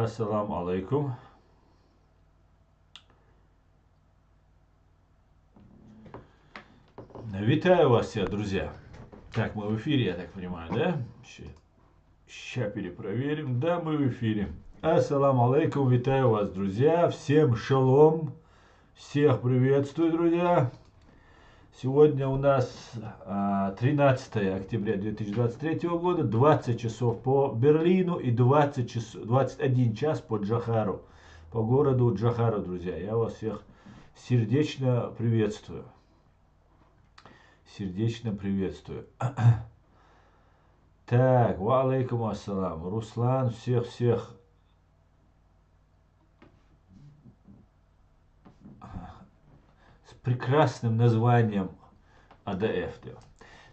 Ассаламу алейкум. Витаю вас всех, друзья. Так, мы в эфире, я так понимаю, да? Сейчас перепроверим. Да, мы в эфире. Ассаламу алейкум, витаю вас, друзья. Всем шалом. Всех приветствую, друзья. Сегодня у нас 13 октября 2023 года, 20 часов по Берлину и 21 час по Джохару, по городу Джохару, друзья. Я вас всех сердечно приветствую. Сердечно приветствую. Так, ва алейкум ассалам. Руслан, всех с прекрасным названием АДФ.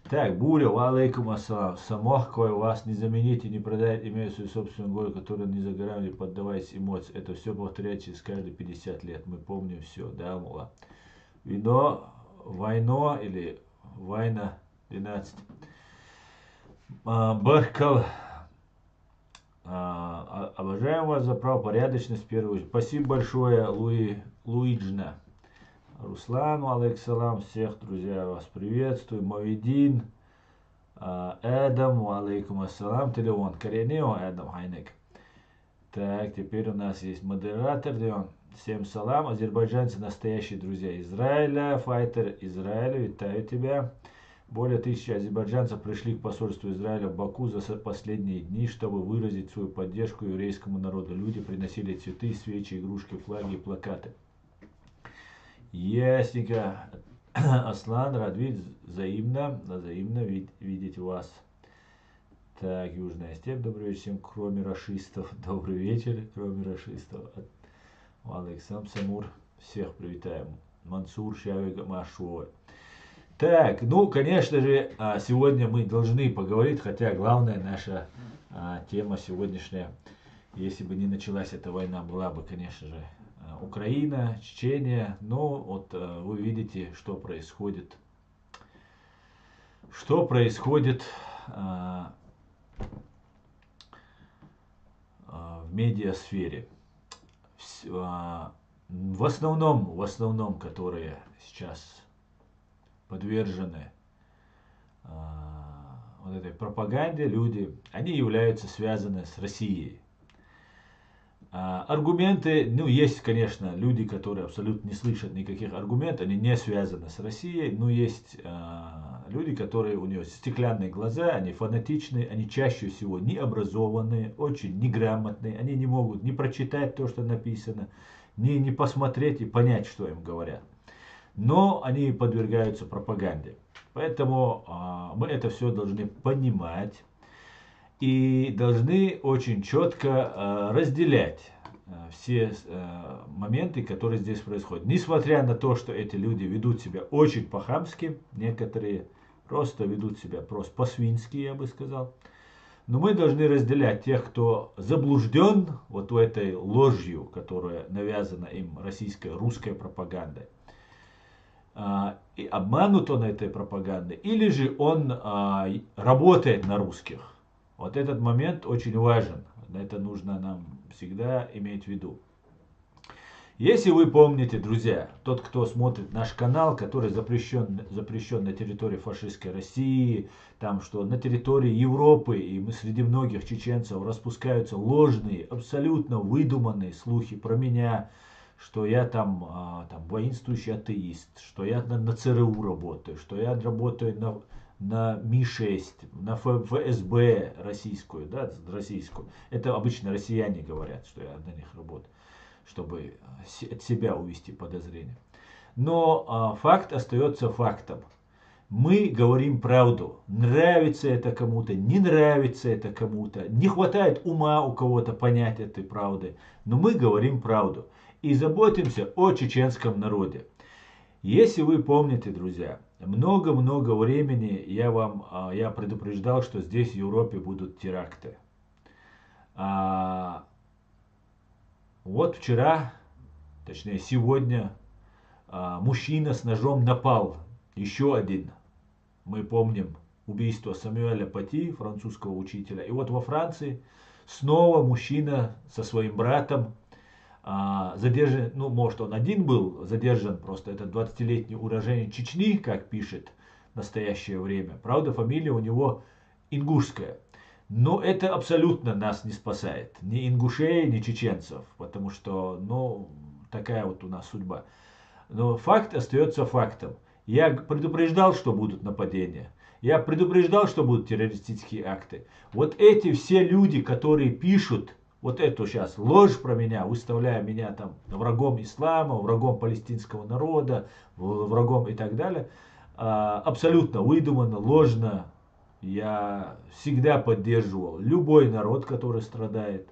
Так, Буря, ва алейкум ассалам. Самох, кой вас не замените, не продает, имея свою собственную гору, которая не за горами, поддаваясь эмоциям. Это все повторяется через каждые 50 лет. Мы помним все, да, мула. Вино, войно или война 12. Баркал. Обожаем вас за правопорядочность в первую очередь. Спасибо большое, Луиджина. Руслан, алейкум, всех, друзья, вас приветствую. Мавидин, Эдам, алейкум ассалам, телефон, Коренео, Эдам, Хайнек. Так, теперь у нас есть модератор, Дион. Всем салам, азербайджанцы, настоящие друзья Израиля, файтер Израиля, витаю тебя. Более 1000 азербайджанцев пришли к посольству Израиля в Баку за последние дни, чтобы выразить свою поддержку еврейскому народу. Люди приносили цветы, свечи, игрушки, флаги и плакаты. Ясненько. Аслан, рад видеть, взаимно видеть вас. Так, Южная степь, добрый вечер всем, кроме рашистов. Добрый вечер, кроме рашистов. Александр Самур, всех привитаем. Мансур, Шавик, Машур. Так, ну, конечно же, сегодня мы должны поговорить, хотя главная наша тема сегодняшняя, если бы не началась эта война, была бы, конечно же, Украина, Чечения. Но вот вы видите, что происходит. Что происходит в медиасфере. В основном, которые сейчас подвержены вот этой пропаганде, люди, они являются связаны с Россией. Аргументы, ну, есть, конечно, люди, которые абсолютно не слышат никаких аргументов, они не связаны с Россией, но есть люди, которые у них стеклянные глаза, они фанатичные, они чаще всего необразованные, очень неграмотные, они не могут не прочитать то, что написано, не посмотреть и понять, что им говорят. Но они подвергаются пропаганде. Поэтому мы это все должны понимать. И должны очень четко разделять все моменты, которые здесь происходят. Несмотря на то, что эти люди ведут себя очень по-хамски, некоторые просто ведут себя просто по-свински, я бы сказал. Но мы должны разделять тех, кто заблужден вот в этой ложью, которая навязана им российской, русской пропагандой. И обманут он этой пропагандой, или же он работает на русских. Вот этот момент очень важен. Это нужно нам всегда иметь в виду. Если вы помните, друзья, тот, кто смотрит наш канал, который запрещен на территории фашистской России, там что на территории Европы и мы среди многих чеченцев распускаются ложные, абсолютно выдуманные слухи про меня, что я там воинствующий атеист, что я на ЦРУ работаю, что я работаю на Ми-6, на ФСБ российскую, да, российскую. Это обычно россияне говорят, что я на них работаю, чтобы от себя увести подозрения. Но факт остается фактом. Мы говорим правду. Нравится это кому-то, не нравится это кому-то. Не хватает ума у кого-то понять этой правды. Но мы говорим правду. И заботимся о чеченском народе. Если вы помните, друзья, много-много времени я предупреждал, что здесь в Европе будут теракты. Вот вчера, точнее сегодня, мужчина с ножом напал. Еще один. Мы помним убийство Самюэля Пати, французского учителя. И вот во Франции снова мужчина со своим братом задержан, ну, может, он один был задержан, просто это 20-летний уроженец Чечни, как пишет в настоящее время. Правда, фамилия у него ингушская. Но это абсолютно нас не спасает. Ни ингушей, ни чеченцев. Потому что, ну, такая вот у нас судьба. Но факт остается фактом. Я предупреждал, что будут нападения. Я предупреждал, что будут террористические акты. Вот эти все люди, которые пишут вот эту сейчас ложь про меня, выставляя меня там врагом ислама, врагом палестинского народа, врагом и так далее, абсолютно выдуманно, ложно. Я всегда поддерживал любой народ, который страдает.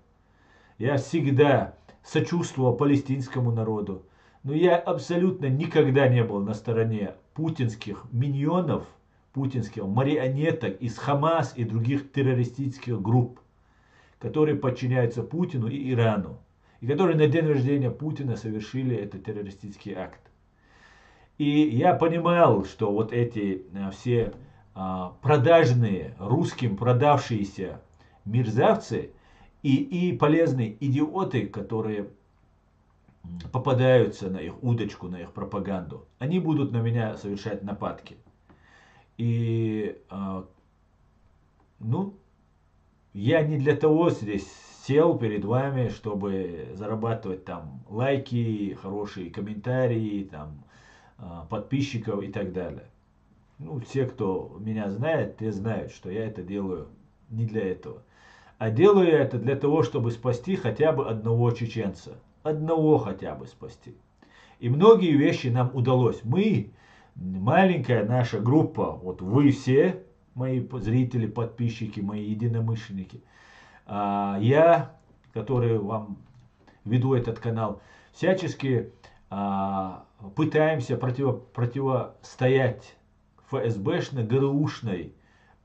Я всегда сочувствовал палестинскому народу. Но я абсолютно никогда не был на стороне путинских миньонов, путинских марионеток из Хамас и других террористических групп, которые подчиняются Путину и Ирану, и которые на день рождения Путина совершили этот террористический акт. И я понимал, что вот эти все продажные, русским продавшиеся мерзавцы и полезные идиоты, которые попадаются на их удочку, на их пропаганду, они будут на меня совершать нападки. И, ну, я не для того здесь сел перед вами, чтобы зарабатывать там лайки, хорошие комментарии, там, подписчиков и так далее. Ну, те, кто меня знает, те знают, что я это делаю не для этого. А делаю я это для того, чтобы спасти хотя бы одного чеченца. Одного хотя бы спасти. И многие вещи нам удалось. Мы, маленькая наша группа, вот вы все, мои зрители, подписчики, мои единомышленники, я, который вам веду этот канал, всячески пытаемся противостоять ФСБшной, ГРУшной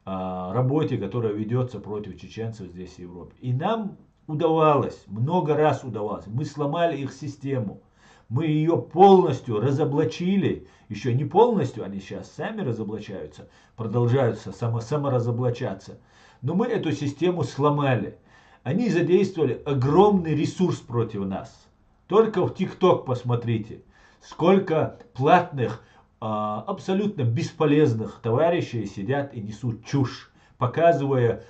работе, которая ведется против чеченцев здесь в Европе. И нам удавалось, много раз удавалось. Мы сломали их систему. Мы ее полностью разоблачили. Еще не полностью, они сейчас сами разоблачаются, продолжают саморазоблачаться. Но мы эту систему сломали. Они задействовали огромный ресурс против нас. Только в ТикТок посмотрите, сколько платных, абсолютно бесполезных товарищей сидят и несут чушь, показывая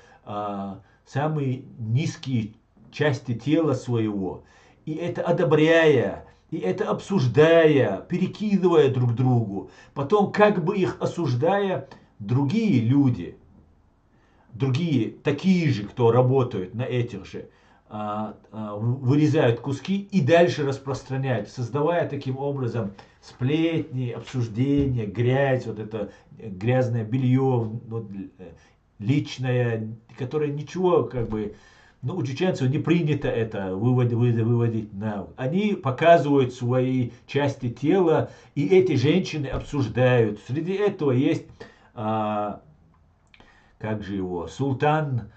самые низкие части тела своего. И это одобряя, и это обсуждая, перекидывая друг другу. Потом как бы их осуждая другие люди, другие такие же, кто работают на этих же, вырезают куски и дальше распространяют, создавая таким образом сплетни, обсуждения, грязь, вот это грязное белье, вот, личное, которое ничего как бы, ну, у чеченцев не принято это выводить на... Они показывают свои части тела, и эти женщины обсуждают. Среди этого есть, как же его, султан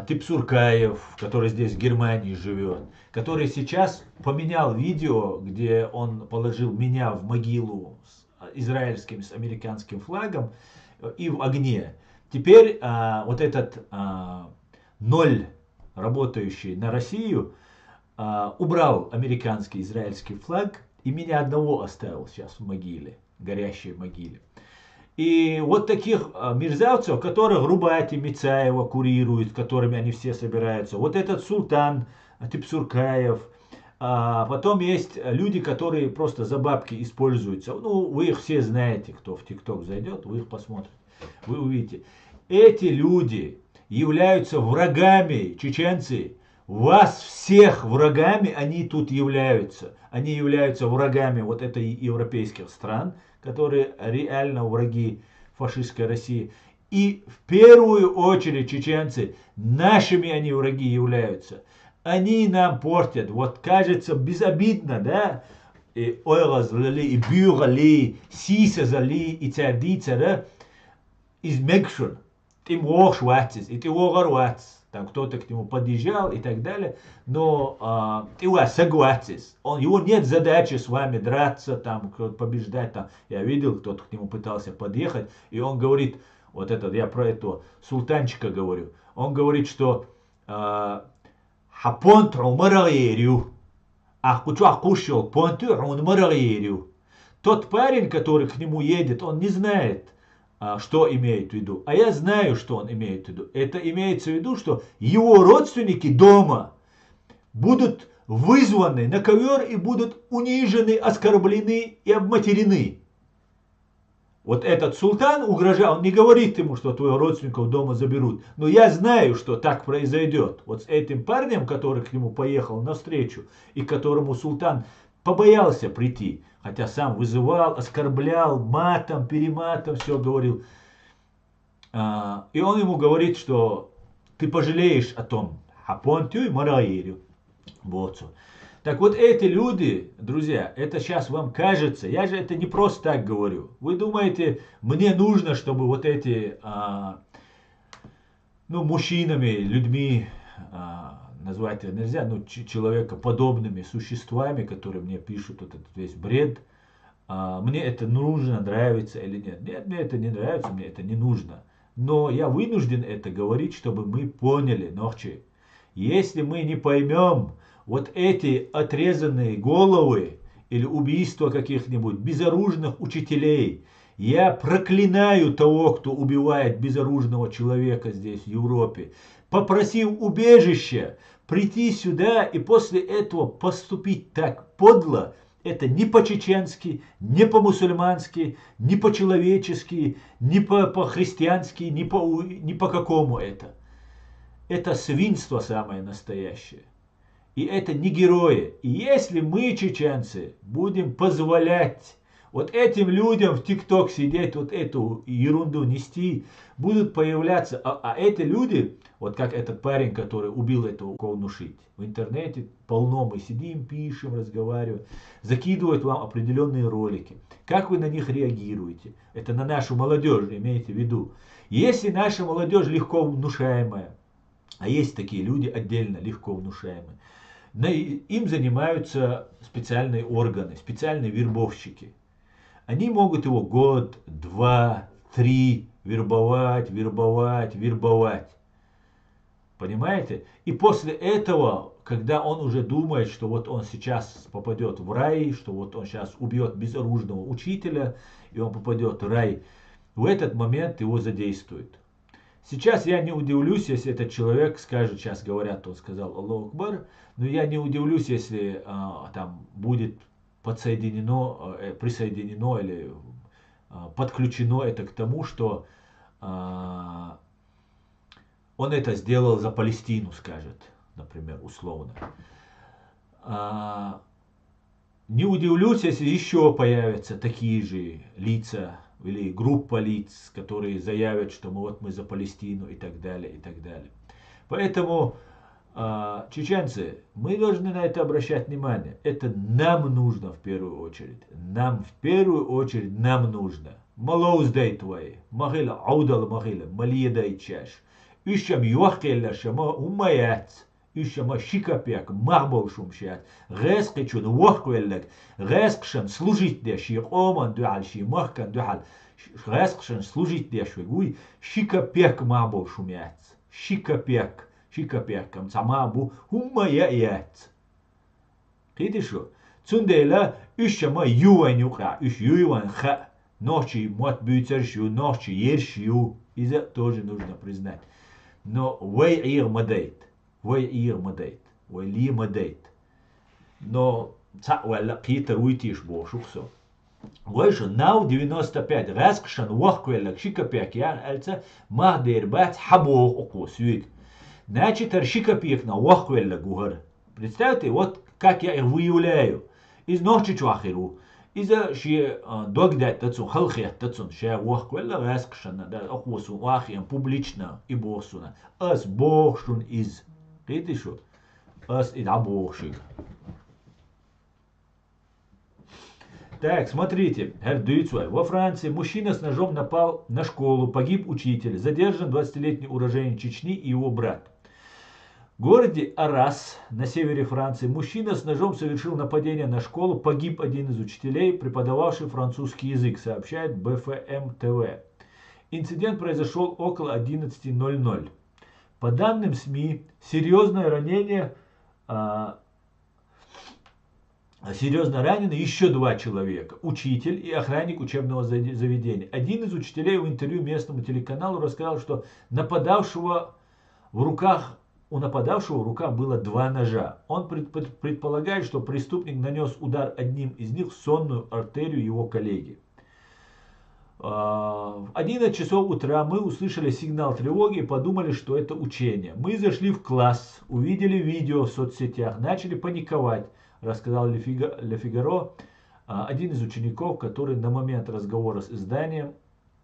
Типсуркаев, который здесь в Германии живет, который сейчас поменял видео, где он положил меня в могилу с израильским, с американским флагом и в огне. Теперь вот этот ноль, работающий на Россию, убрал американский, израильский флаг и меня одного оставил сейчас в могиле, горящей могиле. И вот таких мерзавцев, которых Рубати Мицаева курирует, с которыми они все собираются. Вот этот султан Типсуркаев. Потом есть люди, которые просто за бабки используются. Ну, вы их все знаете, кто в ТикТок зайдет, вы их посмотрите. Вы увидите. Эти люди являются врагами, чеченцы. Вас всех врагами они тут являются. Они являются врагами вот этой европейских стран, которые реально враги фашистской России. И в первую очередь чеченцы, нашими они враги являются. Они нам портят. Вот кажется безобидно, да? И ойразлали, и бюрали, сисазали, и цардица, да? Из Мекшун. Ты мог шватец, и ты огарватец. Там кто-то к нему подъезжал и так далее. Но ты у вас согласен. Его нет задачи с вами драться, там, побеждать. Там. Я видел, кто-то к нему пытался подъехать. И он говорит, вот этот, я про этого султанчика говорю. Он говорит, что حبونت عمر غيريو. Ахкучу ахкушил понту он марагирю. Тот парень, который к нему едет, он не знает, что имеет в виду. А я знаю, что он имеет в виду. Это имеется в виду, что его родственники дома будут вызваны на ковер и будут унижены, оскорблены и обматерены. Вот этот султан угрожал, он не говорит ему, что твоих родственников дома заберут. Но я знаю, что так произойдет. Вот с этим парнем, который к нему поехал навстречу, и к которому султан побоялся прийти, хотя сам вызывал, оскорблял, матом, перематом, все говорил. И он ему говорит, что ты пожалеешь о том. Хапонтю и мараирю. Вот. Так вот эти люди, друзья, это сейчас вам кажется, я же это не просто так говорю. Вы думаете, мне нужно, чтобы вот эти, мужчинами, людьми, назвать это нельзя, человекоподобными существами, которые мне пишут вот этот весь бред, мне это нужно, нравится или нет. Нет, мне это не нравится, мне это не нужно. Но я вынужден это говорить, чтобы мы поняли, ночи. Если мы не поймем, вот эти отрезанные головы или убийства каких-нибудь безоружных учителей, я проклинаю того, кто убивает безоружного человека здесь, в Европе, попросив убежища, прийти сюда и после этого поступить так подло, это не по-чеченски, не по-мусульмански, не по-человечески, не по-христиански, не по какому это. Это свинство самое настоящее. И это не герои. И если мы, чеченцы, будем позволять вот этим людям в ТикТок сидеть, вот эту ерунду нести, будут появляться, а эти люди, вот как этот парень, который убил этого Ковнушить, в интернете полно, мы сидим, пишем, разговариваем, закидывают вам определенные ролики. Как вы на них реагируете? Это на нашу молодежь, имейте в виду. Если наша молодежь легко внушаемая, а есть такие люди отдельно легко внушаемые, им занимаются специальные органы, специальные вербовщики. Они могут его год, 2, 3 вербовать. Понимаете? И после этого, когда он уже думает, что вот он сейчас попадет в рай, что вот он сейчас убьет безоружного учителя, и он попадет в рай, в этот момент его задействуют. Сейчас я не удивлюсь, если этот человек скажет, сейчас говорят, он сказал Аллаху Акбар, но я не удивлюсь, если там будет присоединено или подключено это к тому, что он это сделал за Палестину, скажет, например, условно. Не удивлюсь, если еще появятся такие же лица, или группа лиц, которые заявят, что мы за Палестину и так далее, и так далее. Поэтому, чеченцы, мы должны на это обращать внимание. Это нам нужно в первую очередь. Нам нужно. Малоуздай твои, могила, аудал могила, малиедай чаш. Ищам юахкелля шама умаяц. Ищама шикапяк, махбол шумшат, гескичун вахквеллек, гескшан служить деши, оман дуальши, махкан дуал, гескшан служить деши, гуй, шикапяк махбол шумят, шикапяк, камцамабу, умаяц. Видишь, цундела, ищама юанюка, ищ юан ха, ночи мот бюцершю, ночи ершю, и это тоже нужно признать. Но вей ир мадейт. Вой мадейт. Но цауэлла Питер уйтиш бошуксо. Вой же нау 95 раскшан вахквелла шикапек ян альца махдер бат хабох окусвик. Значит, шикапек на вахквелла гугар. Представьте, вот как я их выявляю. Из ночи чвахиру. إذا شيء دوغدات تاتسون خلخيات تاتسون شيء وحكولا راskшана да окусу вахием публично и босуна. Ас бохшун из. Видишь что? Ас и да бохшиг. Так, смотрите, во Франции мужчина с ножом напал на школу, погиб учитель, задержан 20-летний уроженец Чечни и его брат. В городе Арас на севере Франции мужчина с ножом совершил нападение на школу, погиб один из учителей, преподававший французский язык, сообщает БФМ ТВ. Инцидент произошел около 11:00. По данным СМИ, серьезно ранены еще 2 человека. Учитель и охранник учебного заведения. Один из учителей в интервью местному телеканалу рассказал, что у нападавшего в руках было 2 ножа. Он предполагает, что преступник нанес удар одним из них в сонную артерию его коллеги. В 11 часов утра мы услышали сигнал тревоги и подумали, что это учение. Мы зашли в класс, увидели видео в соцсетях, начали паниковать, рассказал Ле Фигаро один из учеников, который на момент разговора с изданием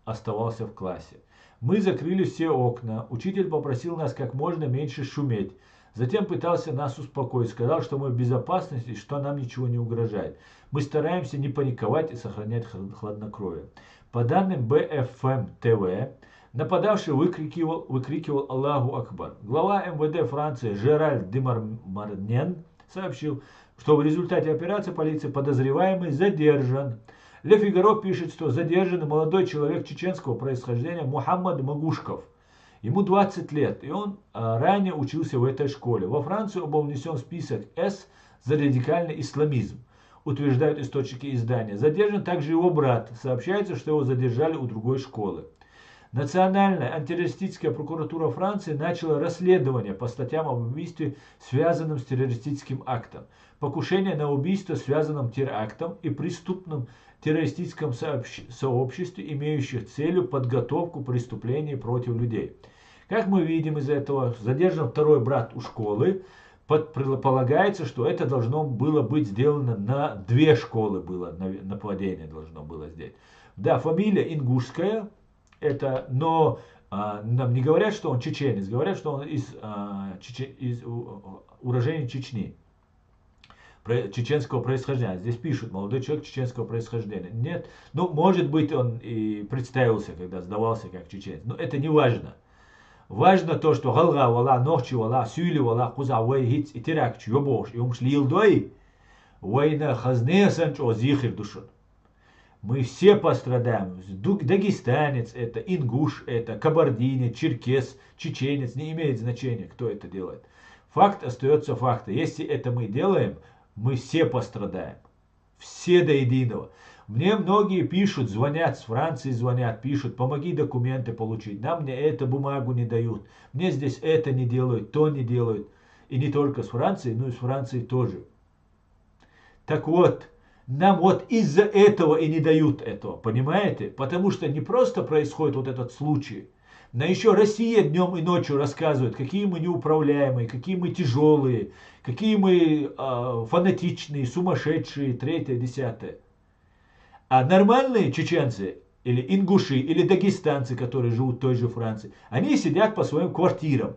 оставался в классе. Мы закрыли все окна, учитель попросил нас как можно меньше шуметь. Затем пытался нас успокоить, сказал, что мы в безопасности, что нам ничего не угрожает. Мы стараемся не паниковать и сохранять хладнокровие. По данным БФМ ТВ, нападавший выкрикивал «Аллаху Акбар». Глава МВД Франции Жераль Демарнен сообщил, что в результате операции полиции подозреваемый задержан. Ле Фигаро пишет, что задержан молодой человек чеченского происхождения Мухаммад Магушков. Ему 20 лет, и он ранее учился в этой школе. Во Францию был внесен в список С за радикальный исламизм, утверждают источники издания. Задержан также его брат. Сообщается, что его задержали у другой школы. Национальная антитеррористическая прокуратура Франции начала расследование по статьям об убийстве, связанным с террористическим актом, покушение на убийство, связанным терактом и преступным террористическом сообществе, имеющих целью подготовку преступлений против людей. Как мы видим из этого, задержан второй брат у школы. Предполагается, что это должно было быть сделано на 2 школы, нападение должно было сделать. Да, фамилия ингушская, но нам не говорят, что он чеченец, говорят, что он из уроженец Чечни, чеченского происхождения. Здесь пишут, молодой человек чеченского происхождения. Нет, может быть, он и представился, когда сдавался как чеченец, но это не важно. Важно то, что галга вала, нохчи вала, сюли вала, куза вай хиц и теракчу, ёбош, и умшлил дой, война хазне санчо зихир душон. Мы все пострадаем. Дагестанец это, ингуш это, кабардинец, черкес, чеченец, не имеет значения, кто это делает. Факт остается фактом. Если это мы делаем, мы все пострадаем. Все до единого. Мне многие пишут, звонят с Франции, пишут, помоги документы получить. Нам мне эту бумагу не дают. Мне здесь это не делают, то не делают. И не только с Францией, но и с Францией тоже. Так вот, нам вот из-за этого и не дают этого, понимаете? Потому что не просто происходит вот этот случай, но еще Россия днем и ночью рассказывает, какие мы неуправляемые, какие мы тяжелые, какие мы фанатичные, сумасшедшие, 3-е, 10-е. А нормальные чеченцы, или ингуши, или дагестанцы, которые живут в той же Франции, они сидят по своим квартирам.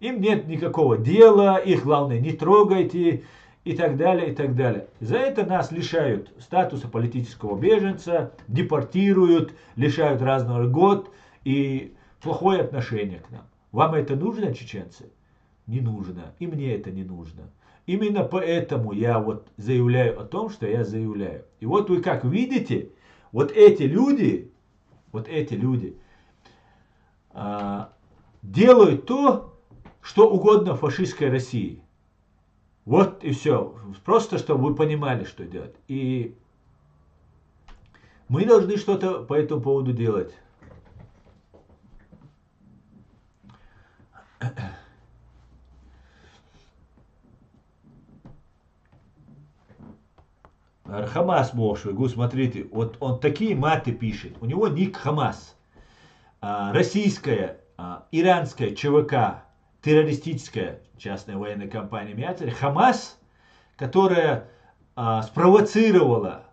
Им нет никакого дела, их главное не трогайте, и так далее, и так далее. За это нас лишают статуса политического беженца, депортируют, лишают разного льгот и плохое отношение к нам. Вам это нужно, чеченцы? Не нужно. И мне это не нужно. Именно поэтому я вот заявляю о том, что я заявляю. И вот вы как видите, вот эти люди делают то, что угодно фашистской России. Вот и все. Просто чтобы вы понимали, что делать. И мы должны что-то по этому поводу делать. Хамас Мошвигу, смотрите, вот он такие маты пишет. У него ник Хамас. Российская, иранская ЧВК, террористическая частная военная компания Миатер, Хамас, которая спровоцировала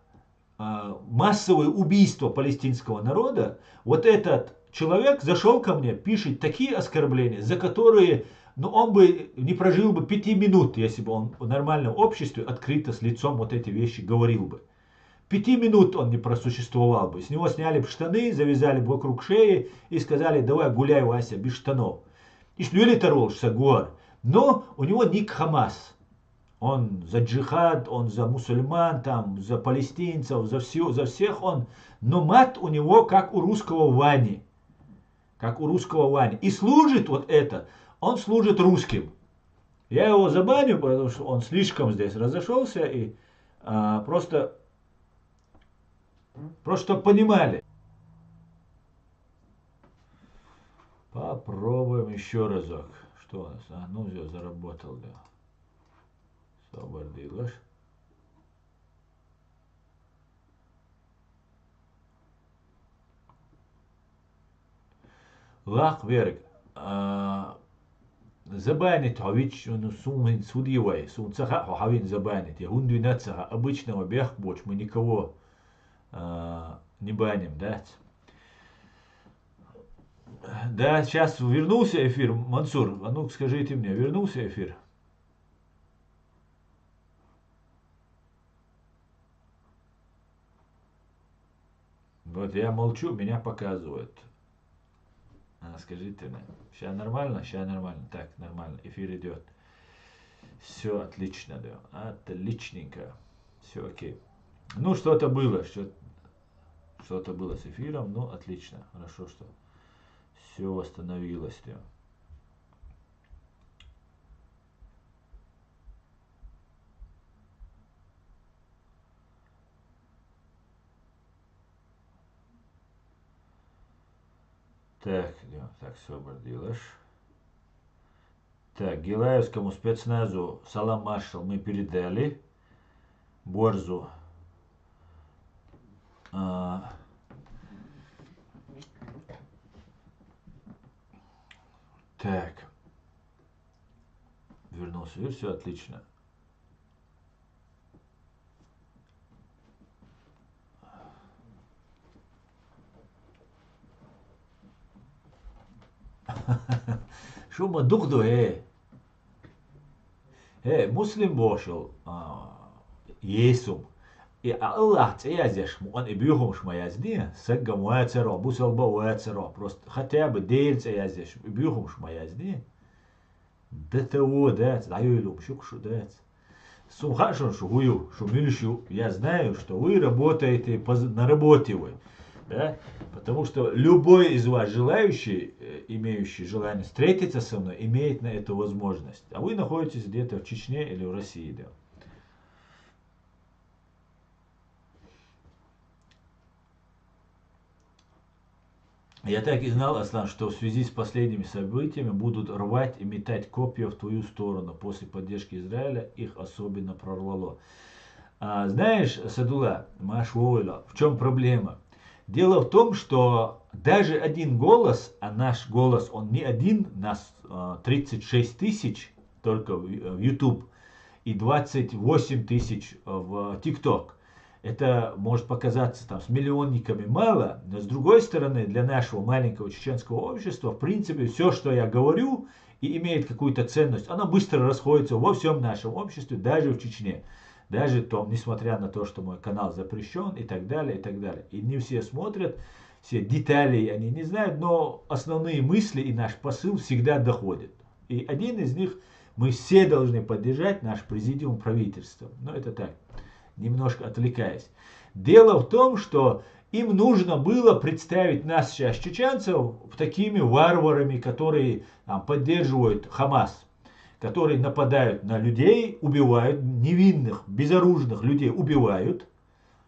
массовое убийство палестинского народа, вот этот человек зашел ко мне, пишет такие оскорбления, за которые он бы не прожил бы 5 минут, если бы он в нормальном обществе открыто с лицом вот эти вещи говорил бы. 5 минут он не просуществовал бы. С него сняли бы штаны, завязали бы вокруг шеи и сказали: давай гуляй, Вася, без штанов. И шлюли таролш сагуар. Но у него ник Хамас. Он за джихад, он за мусульман, там, за палестинцев, за всех он. Но мат у него как у русского Вани. Как у русского Вани. И служит вот это. он служит русским. Я его забаню, потому что он слишком здесь разошелся, и просто чтобы понимали. Попробуем еще разок. Что у нас? Ну все, заработал, да. Освободилось. Лах верк. Забанить хавич, ну сумын судьевой, сумцаха хавин забанить. Я хундвинацаха обычного бех боч, мы никого не баним, да? Да, сейчас вернулся эфир, Мансур, а ну скажите мне, вернулся эфир? Вот я молчу, меня показывают. Скажите мне, сейчас нормально? Сейчас нормально. Так, нормально, эфир идет. Все отлично, да. Отличненько. Все окей. Ну, что-то было, что-то было с эфиром, ну, отлично. Хорошо, что все восстановилось, да. Так, да, так, освободилось. Так, Гилаевскому спецназу салам маршал мы передали. Борзу. Так. Вернулся, и все отлично. Шума духду, Muslim вошел, Иесум. И Аллах цеязеш, он и бюхом шмаязди, сагга муэцеро, бусалба уэцеро, просто хотя бы дель цеязеш, и бюхом шмаязди. Да того, да, даю илум, шукшу, да. Сумхашон шугую, шумильшу, я знаю, что вы работаете на работе вы. Да? Потому что любой из вас желающий, имеющий желание встретиться со мной, имеет на это возможность. А вы находитесь где-то в Чечне или в России. Да? Я так и знал, Аслан, что в связи с последними событиями будут рвать и метать копья в твою сторону. После поддержки Израиля их особенно прорвало. Знаешь, Садула, Машвойла, в чем проблема? Дело в том, что даже один голос, а наш голос, он не один, нас 36 тысяч только в YouTube и 28 тысяч в TikTok. Это может показаться там с миллионниками мало, но с другой стороны, для нашего маленького чеченского общества, в принципе, все, что я говорю и имеет какую-то ценность, оно быстро расходится во всем нашем обществе, даже в Чечне. Даже том, несмотря на то, что мой канал запрещен и так далее, и так далее. И не все смотрят, все детали они не знают, но основные мысли и наш посыл всегда доходят. И один из них, мы все должны поддержать наш президиум правительства. Но это так, немножко отвлекаясь. Дело в том, что им нужно было представить нас сейчас, чеченцев, такими варварами, которые поддерживают Хамас, которые нападают на людей, убивают, невинных, безоружных людей убивают.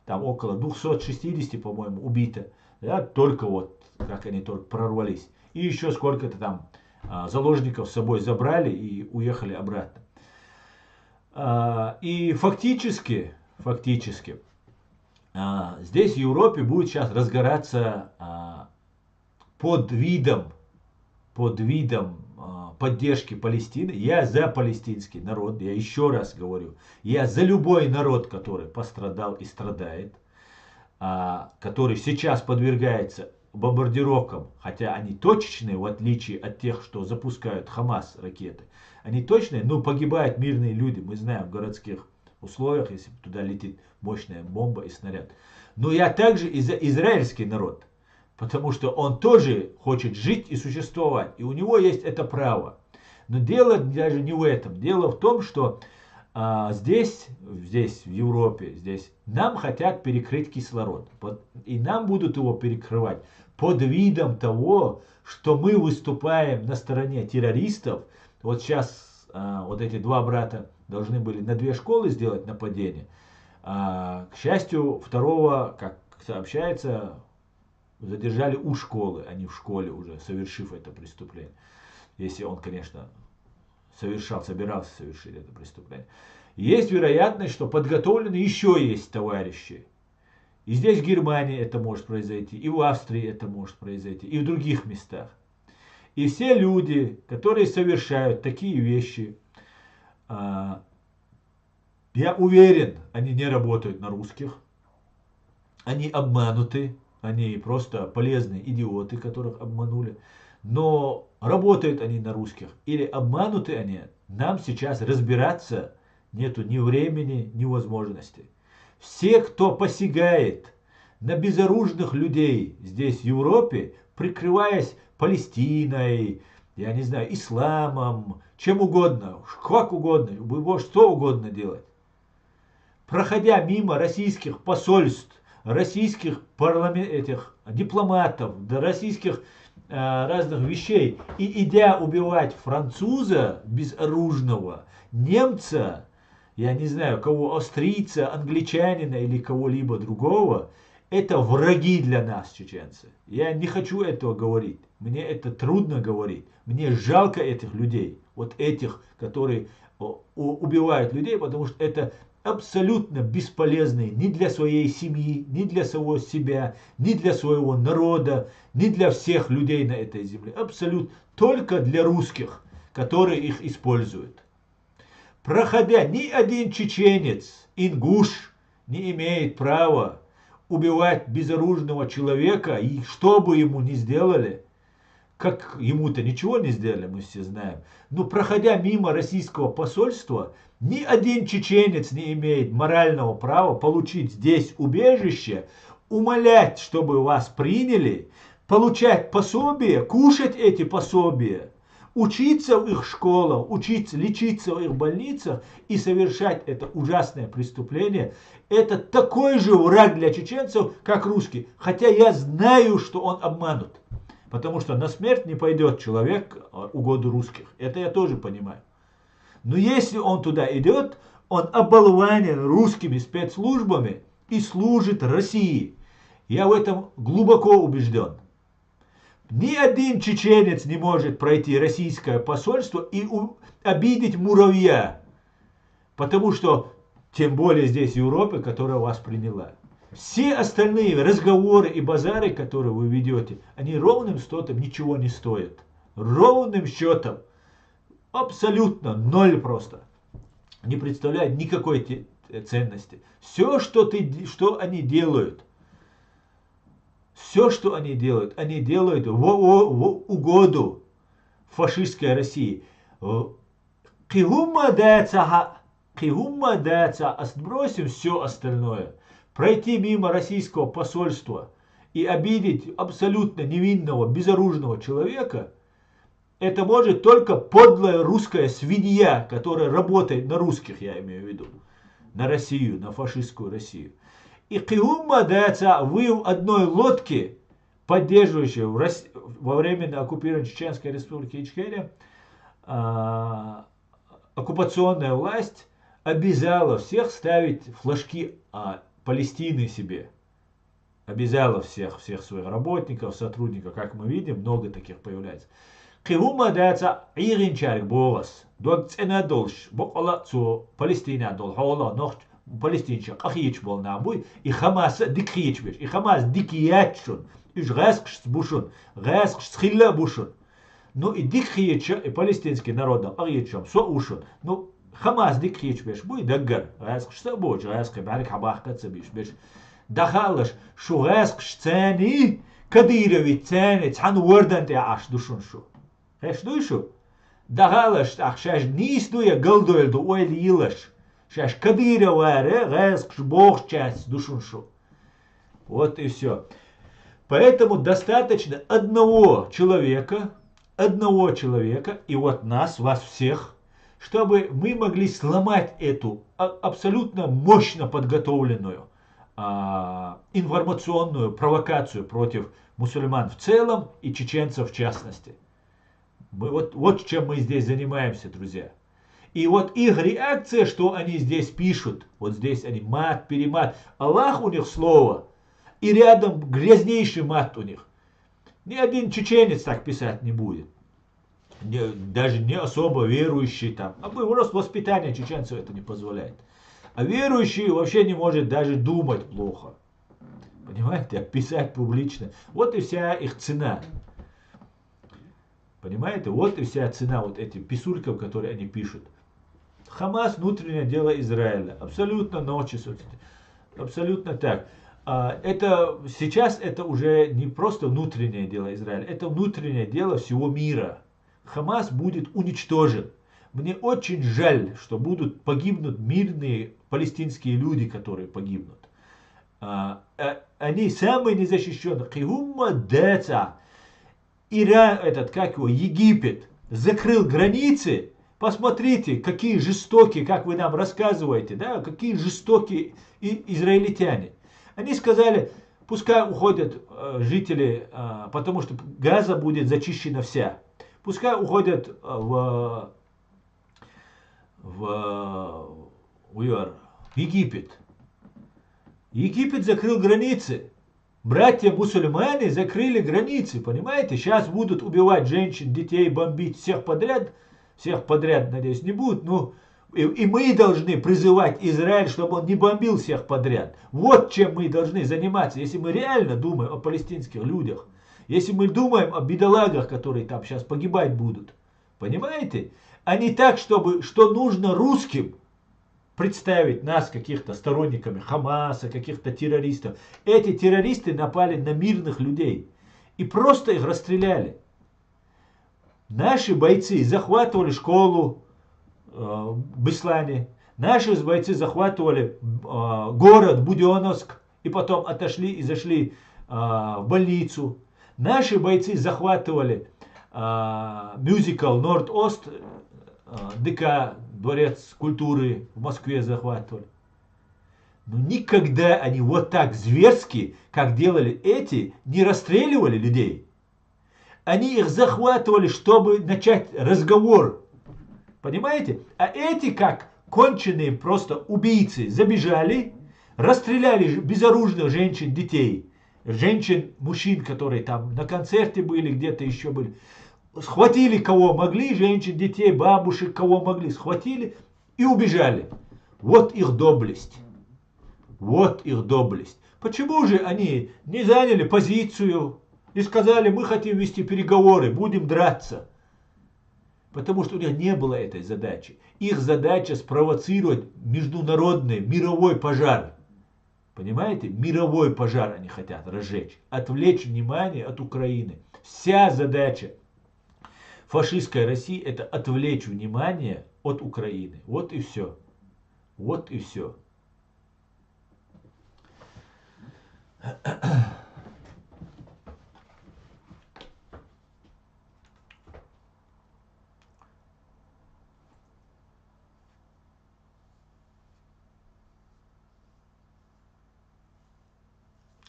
Там около 260, по-моему, убито. Да, только вот, как они только прорвались. И еще сколько-то там заложников с собой забрали и уехали обратно. И фактически, здесь в Европе будет сейчас разгораться под видом поддержки Палестины. Я за палестинский народ, я еще раз говорю, я за любой народ, который пострадал и страдает, который сейчас подвергается бомбардировкам, хотя они точечные, в отличие от тех, что запускают Хамас ракеты. Они точные, но погибают мирные люди, мы знаем, в городских условиях, если туда летит мощная бомба и снаряд. Но я также и за израильский народ. Потому что он тоже хочет жить и существовать. И у него есть это право. Но дело даже не в этом. Дело в том, что здесь, в Европе, здесь нам хотят перекрыть кислород. И нам будут его перекрывать под видом того, что мы выступаем на стороне террористов. Вот сейчас вот эти два брата должны были на 2 школы сделать нападение. К счастью, второго, как сообщается, задержали у школы, а не в школе уже, совершив это преступление. Если он, конечно, собирался совершить это преступление. Есть вероятность, что подготовлены еще есть товарищи. И здесь в Германии это может произойти, и в Австрии это может произойти, и в других местах. И все люди, которые совершают такие вещи, я уверен, они не работают на русских, они обмануты, они просто полезные идиоты, которых обманули. Но работают они на русских или обмануты они, нам сейчас разбираться нету ни времени, ни возможности. Все, кто посягает на безоружных людей здесь в Европе, прикрываясь Палестиной, я не знаю, исламом, чем угодно, как угодно, вы можете что угодно делать. Проходя мимо российских посольств, российских дипломатов, российских разных вещей, и идя убивать француза безоружного, немца, я не знаю, кого, австрийца, англичанина или кого-либо другого, это враги для нас, чеченцы. Я не хочу этого говорить. Мне это трудно говорить. Мне жалко этих людей. Вот этих, которые убивают людей, потому что это абсолютно бесполезные ни для своей семьи, ни для самого себя, ни для своего народа, ни для всех людей на этой земле. Абсолютно только для русских, которые их используют. Проходя, ни один чеченец, ингуш не имеет права убивать безоружного человека, и что бы ему ни сделали, как ему-то ничего не сделали, мы все знаем, но проходя мимо российского посольства, ни один чеченец не имеет морального права получить здесь убежище, умолять, чтобы вас приняли, получать пособия, кушать эти пособия, учиться в их школах, учиться, лечиться в их больницах и совершать это ужасное преступление. Это такой же враг для чеченцев, как русский. Хотя я знаю, что он обманут. Потому что на смерть не пойдет человек угоду русских. Это я тоже понимаю. Но если он туда идет, он оболванен русскими спецслужбами и служит России. Я в этом глубоко убежден. Ни один чеченец не может пройти российское посольство и обидеть муравья. Потому что, тем более здесь в Европе, которая вас приняла. Все остальные разговоры и базары, которые вы ведете, они ровным счетом ничего не стоят. Ровным счетом. Абсолютно ноль просто. Не представляет никакой ценности. Все, что они делают, они делают в угоду фашистской России. Отбросим все остальное. Пройти мимо российского посольства и обидеть абсолютно невинного, безоружного человека, это может только подлая русская свинья, которая работает на русских, я имею в виду, на Россию, на фашистскую Россию. И вы в одной лодке, поддерживающей во временно оккупированной Чеченской республики Ичкерия, оккупационная власть обязала всех ставить флажки Палестины себе. Обязала всех своих работников, сотрудников, как мы видим, много таких появляется. Кигума дается иринчарик борос. Док цена долш. Бокола цу Палестина дол. Хола нохт палестинча. Ахич бол набуй. И Хамас дикхич беш. И Хамас дикиячун. Иш гэскш бушун. Гэскш схилла бушун. Ну и дикхича и палестинский народ ахичам со ушун. Ну Хамас дикхич беш. Буй даггар. Гэскш сабоч. Гэскш барик хабах кацабиш беш. Дахалаш шу гэскш цани. Кадирови цани. Цан уордан те аш душун шу. Хеш дуйшу? Дахалаш ахшаш нис дуя галдуэль ду ойл илаш. Шаш кадироваре гэскш бог часть душун шу. Вот и все. Поэтому достаточно одного человека, и вот вас всех, чтобы мы могли сломать эту абсолютно мощно подготовленную информационную провокацию против мусульман в целом и чеченцев в частности. Вот чем мы здесь занимаемся, друзья. И вот их реакция, что они здесь пишут, вот здесь они мат, перемат, Аллах у них слово, и рядом грязнейший мат у них. Ни один чеченец так писать не будет. Даже не особо верующий там. А просто воспитание чеченцев это не позволяет. А верующий вообще не может даже думать плохо. Понимаете, писать публично. Вот и вся их цена. Понимаете, вот и вся цена вот этим писулькам, которые они пишут. Хамас внутреннее дело Израиля. Абсолютно ночи. Абсолютно так. Сейчас это уже не просто внутреннее дело Израиля. Это внутреннее дело всего мира. Хамас будет уничтожен. Мне очень жаль, что погибнут мирные палестинские люди, которые погибнут. Они самые незащищенные. Иран, Египет, закрыл границы. Посмотрите, какие жестокие, как вы нам рассказываете, да, какие жестокие израильтяне. Они сказали, пускай уходят жители, потому что Газа будет зачищена вся. Пускай уходят в Египет. Египет закрыл границы. Братья мусульмане закрыли границы, понимаете? Сейчас будут убивать женщин, детей, бомбить всех подряд, надеюсь, не будут. Ну, и мы должны призывать Израиль, чтобы он не бомбил всех подряд. Вот чем мы должны заниматься, если мы реально думаем о палестинских людях. Если мы думаем о бедолагах, которые там сейчас погибать будут. Понимаете? А не так, что нужно русским представить нас каких-то сторонниками Хамаса, каких-то террористов. Эти террористы напали на мирных людей и просто их расстреляли. Наши бойцы захватывали школу в Беслане. Наши бойцы захватывали город Буденновск и потом отошли и зашли в больницу. Наши бойцы захватывали мюзикл Норд-Ост, ДК, Дворец культуры в Москве захватывали. Но никогда они вот так зверски, как делали эти, не расстреливали людей. Они их захватывали, чтобы начать разговор. Понимаете? А эти, как конченые просто убийцы, забежали, расстреляли безоружных женщин, детей. Женщин, мужчин, которые там на концерте были, где-то еще были. Схватили кого могли, женщин, детей, бабушек, кого могли, схватили и убежали. Вот их доблесть. Вот их доблесть. Почему же они не заняли позицию и сказали, мы хотим вести переговоры, будем драться? Потому что у них не было этой задачи. Их задача спровоцировать международный мировой пожар. Понимаете? Мировой пожар они хотят разжечь. Отвлечь внимание от Украины. Вся задача фашистской России это отвлечь внимание от Украины. Вот и все. Вот и все.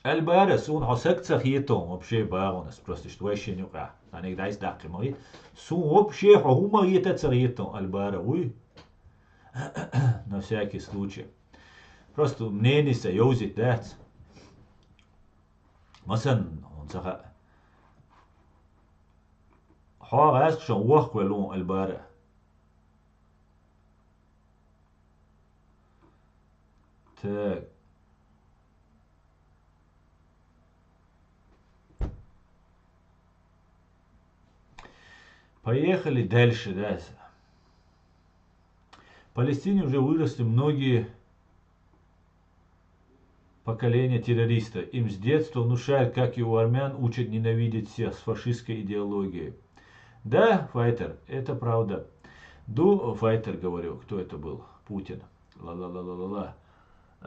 الباره سون حسك تخيتهم وبشي باغونس просто что вообще не ка они дай сдак мои сун вообще хума это тخيتهم الباره уй на всякий случай просто мнение союзит да مثلا он саха حاغاس شو وخ ولون الباره так. Поехали дальше, да. В Палестине уже выросли многие поколения террористов. Им с детства внушают, как и у армян, учат ненавидеть всех с фашистской идеологией. Да, Файтер, это правда. Файтер, говорю, кто это был? Путин. Ла-ла-ла-ла-ла.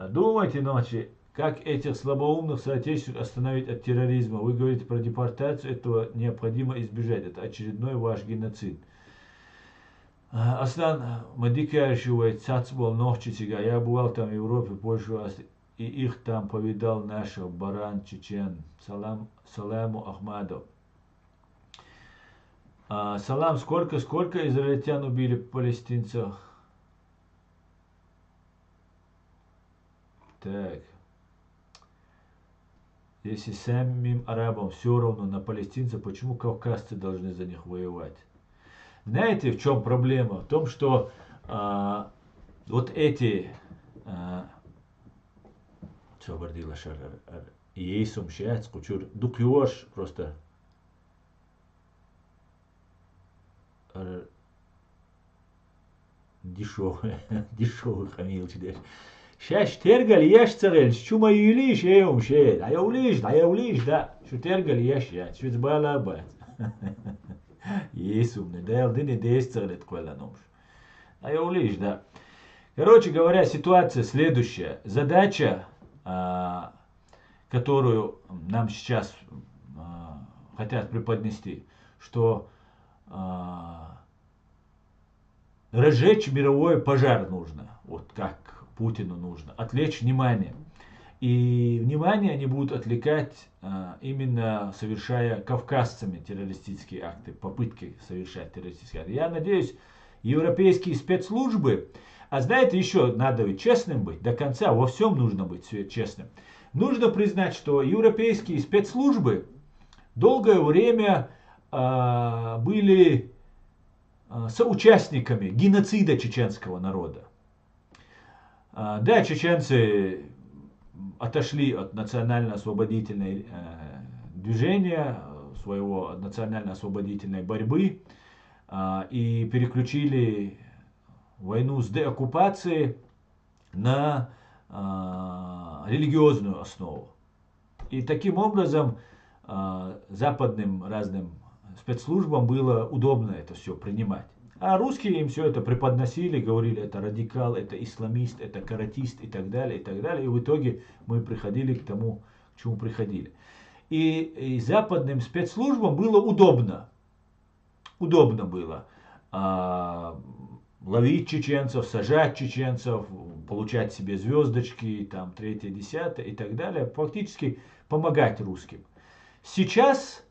Думайте ночи, как этих слабоумных соотечественников остановить от терроризма. Вы говорите про депортацию, этого необходимо избежать. Это очередной ваш геноцид. Аслан Мадикяшевой Цацбол Нохчичига. Я бывал там в Европе больше раз. И их там повидал наших баран чечен. Саламу Ахмаду. Салам, сколько израильтян убили палестинцев? Так. Если самим арабам все равно на палестинцев, почему кавказцы должны за них воевать? Знаете, в чем проблема? В том, что вот эти что говорила Шарар, Ейсум Шац, Кучур, Дукьош просто дешевый хамилчидеш. Шаш тергал еш царель, чума юлиш, шед, а я улиш, да, что тергал еш, что сбала бат. Ейсум, не дал, да не десцарет квела номш. А я улиш, да. Короче говоря, ситуация следующая. Задача, которую нам сейчас хотят преподнести, что разжечь мировой пожар нужно, вот как Путину нужно, отвлечь внимание. И внимание они будут отвлекать именно совершая кавказцами террористические акты, попытки совершать террористические акты. Я надеюсь, европейские спецслужбы, а знаете, еще надо ведь честным быть, до конца во всем нужно быть честным. Нужно признать, что европейские спецслужбы долгое время были соучастниками геноцида чеченского народа. Да, чеченцы отошли от национально-освободительной движения, своего национально-освободительной борьбы и переключили войну с деоккупацией на религиозную основу. И таким образом западным разным спецслужбам было удобно это все принимать. А русские им все это преподносили, говорили, это радикал, это исламист, это каратист и так далее, и так далее. И в итоге мы приходили к тому, к чему приходили. И западным спецслужбам было удобно. Удобно было ловить чеченцев, сажать чеченцев, получать себе звездочки, там, 3-е, 10-е и так далее. Фактически помогать русским. Сейчас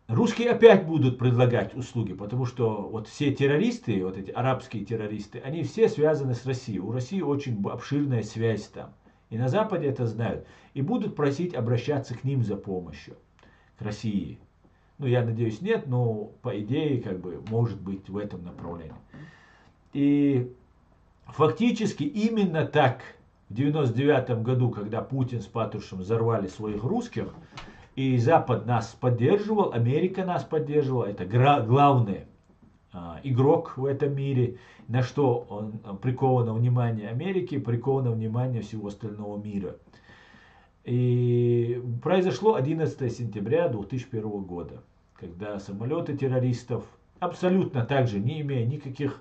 русские опять будут предлагать услуги, потому что вот все террористы, вот эти арабские террористы, они все связаны с Россией. У России очень обширная связь там. И на Западе это знают. И будут просить обращаться к ним за помощью, к России. Ну, я надеюсь, нет, но по идее, как бы, может быть в этом направлении. И фактически именно так в 1999 году, когда Путин с Патрушевым взорвали своих русских, и Запад нас поддерживал, Америка нас поддерживала, это главный игрок в этом мире, на что приковано внимание Америки, приковано внимание всего остального мира. И произошло 11 сентября 2001 года, когда самолеты террористов, абсолютно также не имея никаких,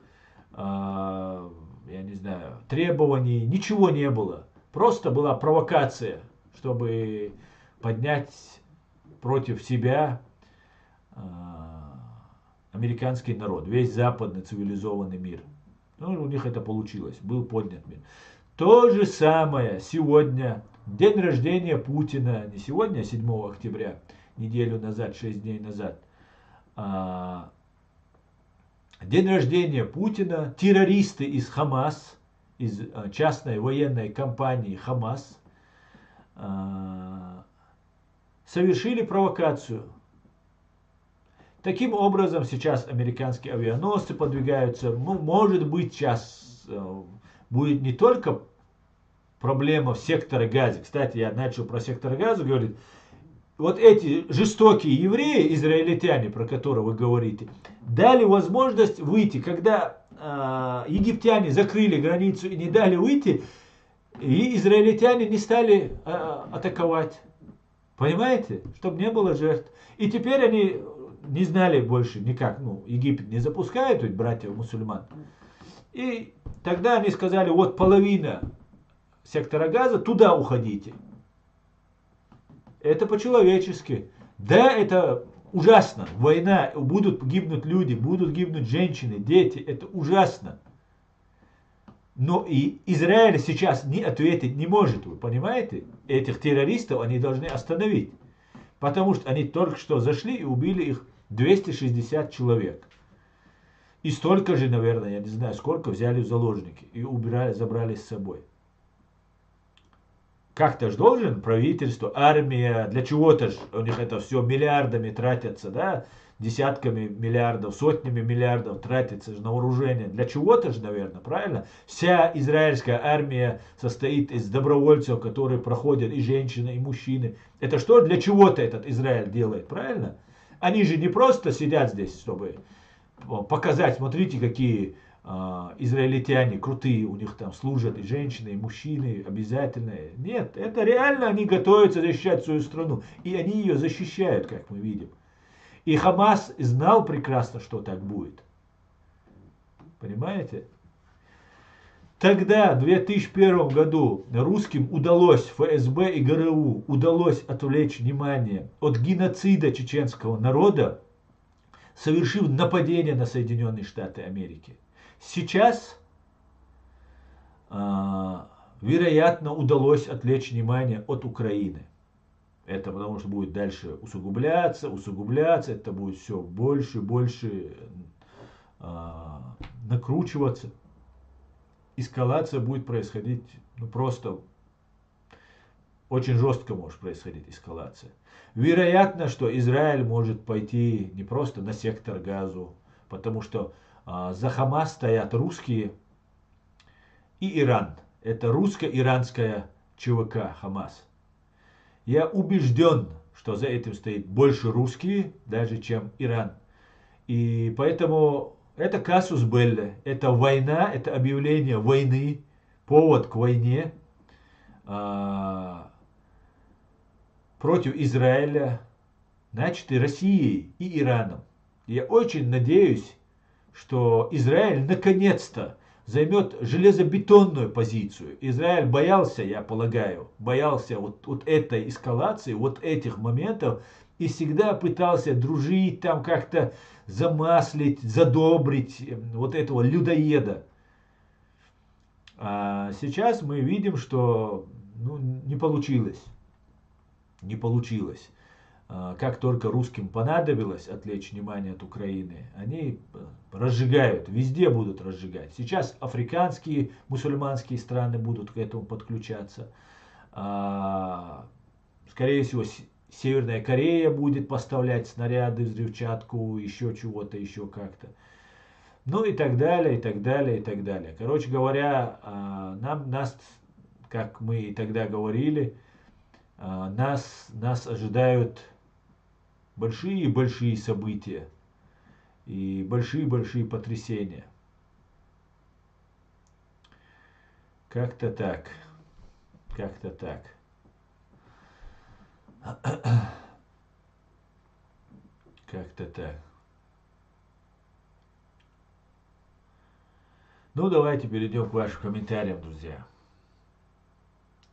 я не знаю, требований, ничего не было. Просто была провокация, чтобы поднять против себя американский народ, весь западный цивилизованный мир. Ну, у них это получилось, был поднят мир. То же самое сегодня, день рождения Путина, не сегодня, а 7 октября, неделю назад, 6 дней назад. День рождения Путина, террористы из Хамас, из частной военной компании Хамас, совершили провокацию. Таким образом, сейчас американские авианосцы подвигаются. Ну, может быть, сейчас будет не только проблема в секторе Газа. Кстати, я начал про сектор Газа говорить. Вот эти жестокие евреи, израильтяне, про которые вы говорите, дали возможность выйти. Когда египтяне закрыли границу и не дали выйти, и израильтяне не стали атаковать. Понимаете? Чтобы не было жертв. И теперь они не знали больше никак. Ну, Египет не запускает, ведь братьев мусульман. И тогда они сказали, вот половина сектора Газа, туда уходите. Это по-человечески. Да, это ужасно. Война, будут гибнуть люди, будут гибнуть женщины, дети. Это ужасно. Но и Израиль сейчас не ответить не может, вы понимаете? Этих террористов они должны остановить. Потому что они только что зашли и убили их 260 человек. И столько же, наверное, я не знаю, сколько взяли в заложники и убирали, забрали с собой. Как-то же должен правительство, армия, для чего-то же у них это все миллиардами тратятся, да, десятками миллиардов, сотнями миллиардов тратится же на вооружение. Для чего-то же, наверное, правильно? Вся израильская армия состоит из добровольцев, которые проходят и женщины, и мужчины. Это что, для чего-то этот Израиль делает, правильно? Они же не просто сидят здесь, чтобы показать, смотрите, какие израильтяне крутые, у них там служат и женщины, и мужчины обязательно. Нет, это реально они готовятся защищать свою страну. И они ее защищают, как мы видим. И Хамас знал прекрасно, что так будет. Понимаете? Тогда, в 2001 году, русским удалось, ФСБ и ГРУ, удалось отвлечь внимание от геноцида чеченского народа, совершив нападение на Соединенные Штаты Америки. Сейчас, вероятно, удалось отвлечь внимание от Украины. Это потому что будет дальше усугубляться, это будет все больше и больше накручиваться. Эскалация будет происходить, ну просто очень жестко может происходить эскалация. Вероятно, что Израиль может пойти не просто на сектор Газу, потому что за Хамас стоят русские и Иран. Это русско-иранская ЧВК Хамас. Я убежден, что за этим стоит больше русские, даже чем Иран. И поэтому это казус белли, это война, это объявление войны, повод к войне против Израиля, значит и Россией, и Ираном. Я очень надеюсь, что Израиль наконец-то займет железобетонную позицию. Израиль боялся, я полагаю, боялся вот этой эскалации, вот этих моментов, и всегда пытался дружить, там как-то замаслить, задобрить вот этого людоеда. А сейчас мы видим, что не получилось. Не получилось. Как только русским понадобилось отвлечь внимание от Украины, они разжигают, везде будут разжигать. Сейчас африканские, мусульманские страны будут к этому подключаться. Скорее всего, Северная Корея будет поставлять снаряды, взрывчатку, еще чего-то, еще как-то. Ну и так далее, и так далее, и так далее. Короче говоря, нас, как мы и тогда говорили, нас ожидают большие-большие события и большие-большие потрясения. Как-то так. Как-то так. Как-то так. Ну, давайте перейдем к вашим комментариям, друзья.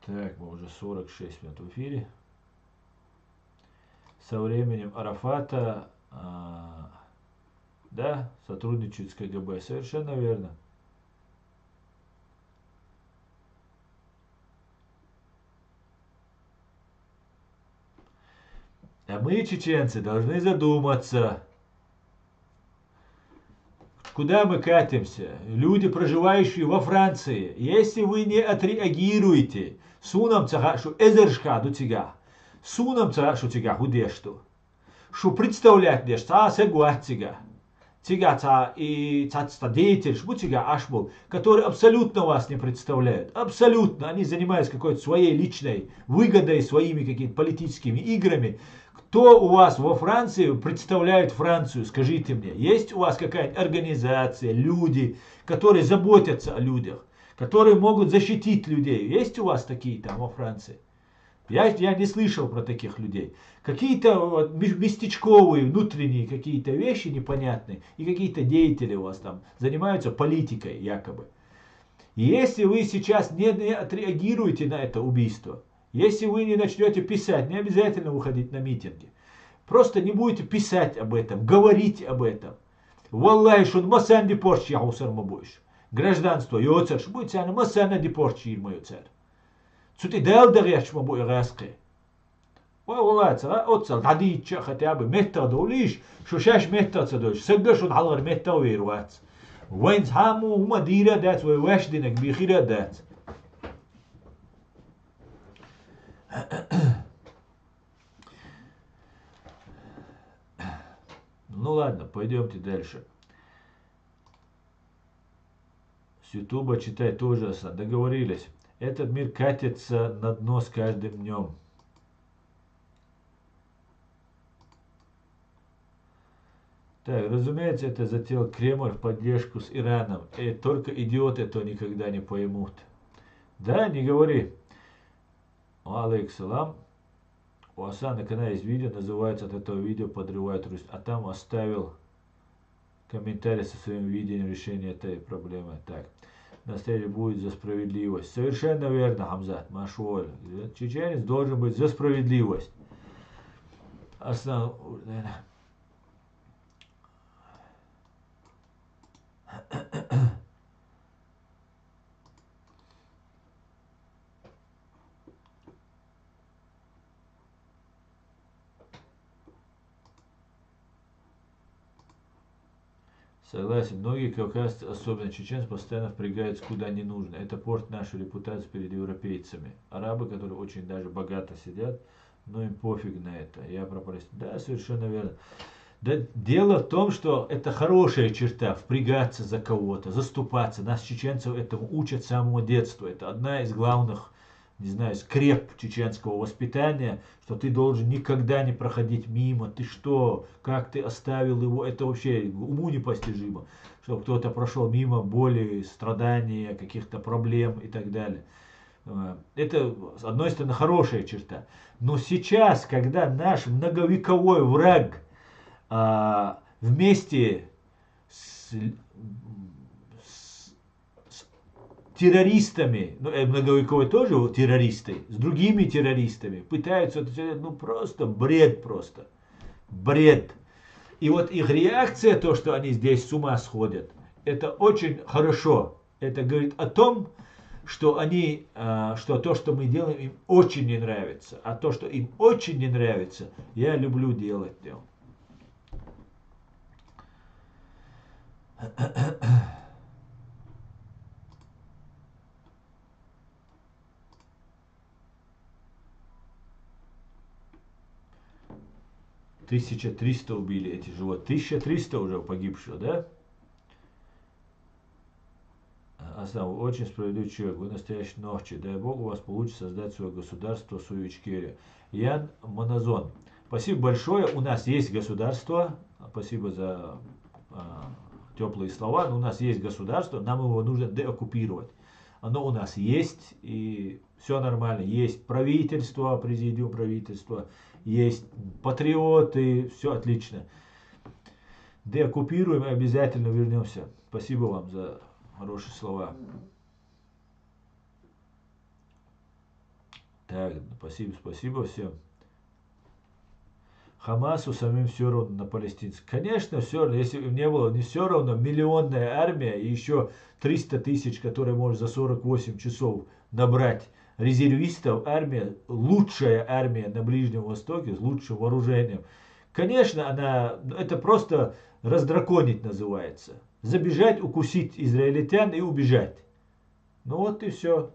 Так, мы уже 46 минут в эфире. Со временем Арафата, да, сотрудничает с КГБ. Совершенно верно. А мы, чеченцы, должны задуматься, куда мы катимся. Люди, проживающие во Франции, если вы не отреагируете, сунам цагашу эзершка до тига, сунам цагашу тига худешту, что представлять дешта сегуат тига, тига ца и цацта деятель, шбу тига ашбул, которые абсолютно вас не представляют, абсолютно, они занимаются какой-то своей личной выгодой, своими какими-то политическими играми. Кто у вас во Франции представляет Францию, скажите мне, есть у вас какая-нибудь организация, люди, которые заботятся о людях, которые могут защитить людей, есть у вас такие там во Франции? Я не слышал про таких людей. Какие-то местечковые, внутренние какие-то вещи непонятные, и какие-то деятели у вас там занимаются политикой якобы. Если вы сейчас не отреагируете на это убийство, если вы не начнете писать, не обязательно выходить на митинги, Просто не будете писать об этом, говорить об этом. Валлахи, шун масан депорчи яхусар мабуиш. Гражданство йоцер, что будет сана масана депорчи ирма йоцер. Цути дал дарьяч мабу ираске. Валлахи, цара отцал, дадича хотя бы метр долиш, шушаш метр цадош. Сгашун халгар метр вирвац. وين هامو هما ديرة دات وواش دينك بخيرة دات. Ну ладно, пойдемте дальше. С Ютуба читать тоже договорились. Этот мир катится на дно с каждым днем. Так, разумеется, это затеял Кремль в поддержку с Ираном. И только идиоты это никогда не поймут. Да, не говори. Алейкум. У Аса на канале есть видео, называется от этого видео «Подрывает Русь». А там оставил комментарий со своим видением решения этой проблемы. Так, настоящий будет за справедливость. Совершенно верно, Хамзат, Машуоль. Чеченец должен быть за справедливость. Согласен, многие кавказцы, особенно чеченцы, постоянно впрягаются куда не нужно. Это портит нашу репутацию перед европейцами. Арабы, которые очень даже богато сидят, но им пофиг на это. Я про Палестину. Да, совершенно верно. Да, дело в том, что это хорошая черта, впрягаться за кого-то, заступаться. Нас, чеченцев, этому учат с самого детства. Это одна из главных, не знаю, скреп чеченского воспитания, что ты должен никогда не проходить мимо. Ты что, как ты оставил его, это вообще уму непостижимо. Что кто-то прошел мимо боли, страдания, каких-то проблем и так далее. Это, с одной стороны, хорошая черта. Но сейчас, когда наш многовековой враг вместе с террористами, ну, многовековые тоже террористы, с другими террористами пытаются, ну, просто бред просто. Бред. И вот их реакция, то, что они здесь с ума сходят, это очень хорошо. Это говорит о том, что они, что то, что мы делаем, им очень не нравится. А то, что им очень не нравится, я люблю делать. 1300 убили эти животные. 1300 уже погибшего, да? Основа, очень справедливый человек, вы настоящий ногчи. Дай Бог, у вас получится создать свое государство, свою Ичкерию. Ян Моназон. Спасибо большое. У нас есть государство. Спасибо за теплые слова. Но у нас есть государство, нам его нужно деоккупировать. Оно у нас есть, и все нормально. Есть правительство, президиум правительства, есть патриоты, все отлично. Деоккупируем и обязательно вернемся. Спасибо вам за хорошие слова. Так, спасибо всем. Хамасу самим все равно на палестинцев. Конечно, все равно, если бы не было, не все равно, миллионная армия и еще 300 тысяч, которые может за 48 часов набрать резервистов, армия, лучшая армия на Ближнем Востоке с лучшим вооружением. Конечно, это просто раздраконить называется. Забежать, укусить израильтян и убежать. Ну вот и все.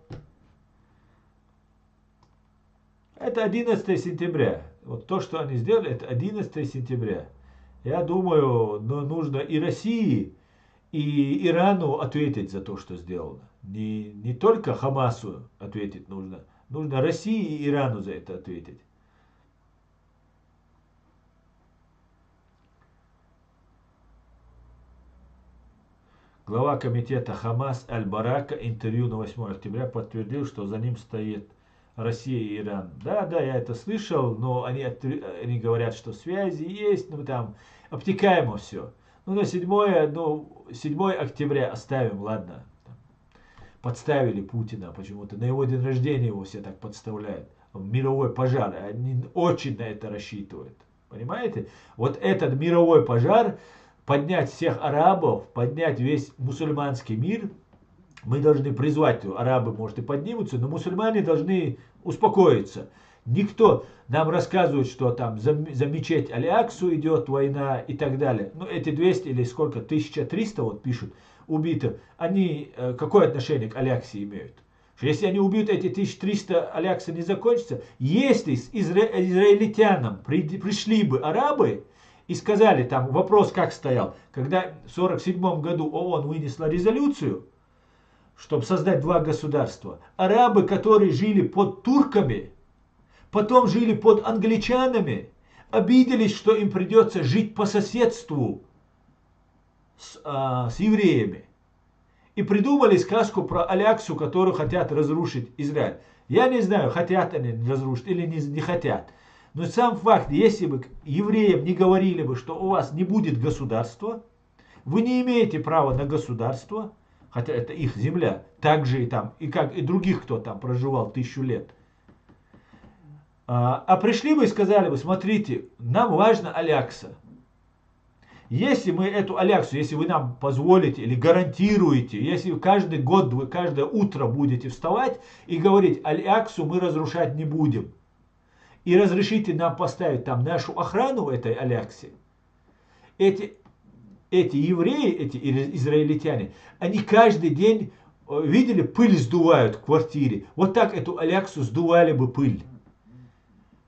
Это 11 сентября. Вот то, что они сделали, это 11 сентября. Я думаю, нужно и России, и Ирану ответить за то, что сделано. Не только Хамасу ответить нужно. Нужно России и Ирану за это ответить. Глава комитета Хамас Аль-Барака интервью на 8 октября подтвердил, что за ним стоит Россия и Иран. Да, я это слышал, но они говорят, что связи есть, ну там обтекаемо все. Ну на 7 октября оставим, ладно. Подставили Путина почему-то. На его день рождения его все так подставляют. Мировой пожар. Они очень на это рассчитывают. Понимаете? Вот этот мировой пожар, поднять всех арабов, поднять весь мусульманский мир, мы должны призвать, арабы, может, и поднимутся, но мусульмане должны успокоиться. Никто нам рассказывает, что там за мечеть Аль-Аксу идет война и так далее. Ну, эти 200 или сколько, 1300, вот пишут, убито. Они какое отношение к Аль-Аксе имеют? Если они убьют эти 1300, Аль-Акса не закончится. Если с израильтянам пришли бы арабы и сказали, там вопрос как стоял, когда в 1947 году ООН вынесла резолюцию, чтобы создать два государства. Арабы, которые жили под турками, потом жили под англичанами, обиделись, что им придется жить по соседству с евреями. И придумали сказку про Аляксу, которую хотят разрушить Израиль. Я не знаю, хотят они разрушить или не хотят. Но сам факт, если бы евреям не говорили бы, что у вас не будет государства, вы не имеете права на государство, хотя это их земля, так же и там, и как и других, кто там проживал 1000 лет. А пришли бы и сказали бы, смотрите, нам важно Алякса. Если мы эту Аляксу, если вы нам позволите или гарантируете, если каждый год, вы каждое утро будете вставать и говорить, Аляксу мы разрушать не будем, и разрешите нам поставить там нашу охрану в этой Аляксе, эти евреи, эти израильтяне, они каждый день видели, пыль сдувают в квартире. Вот так эту Аляксу сдували бы пыль.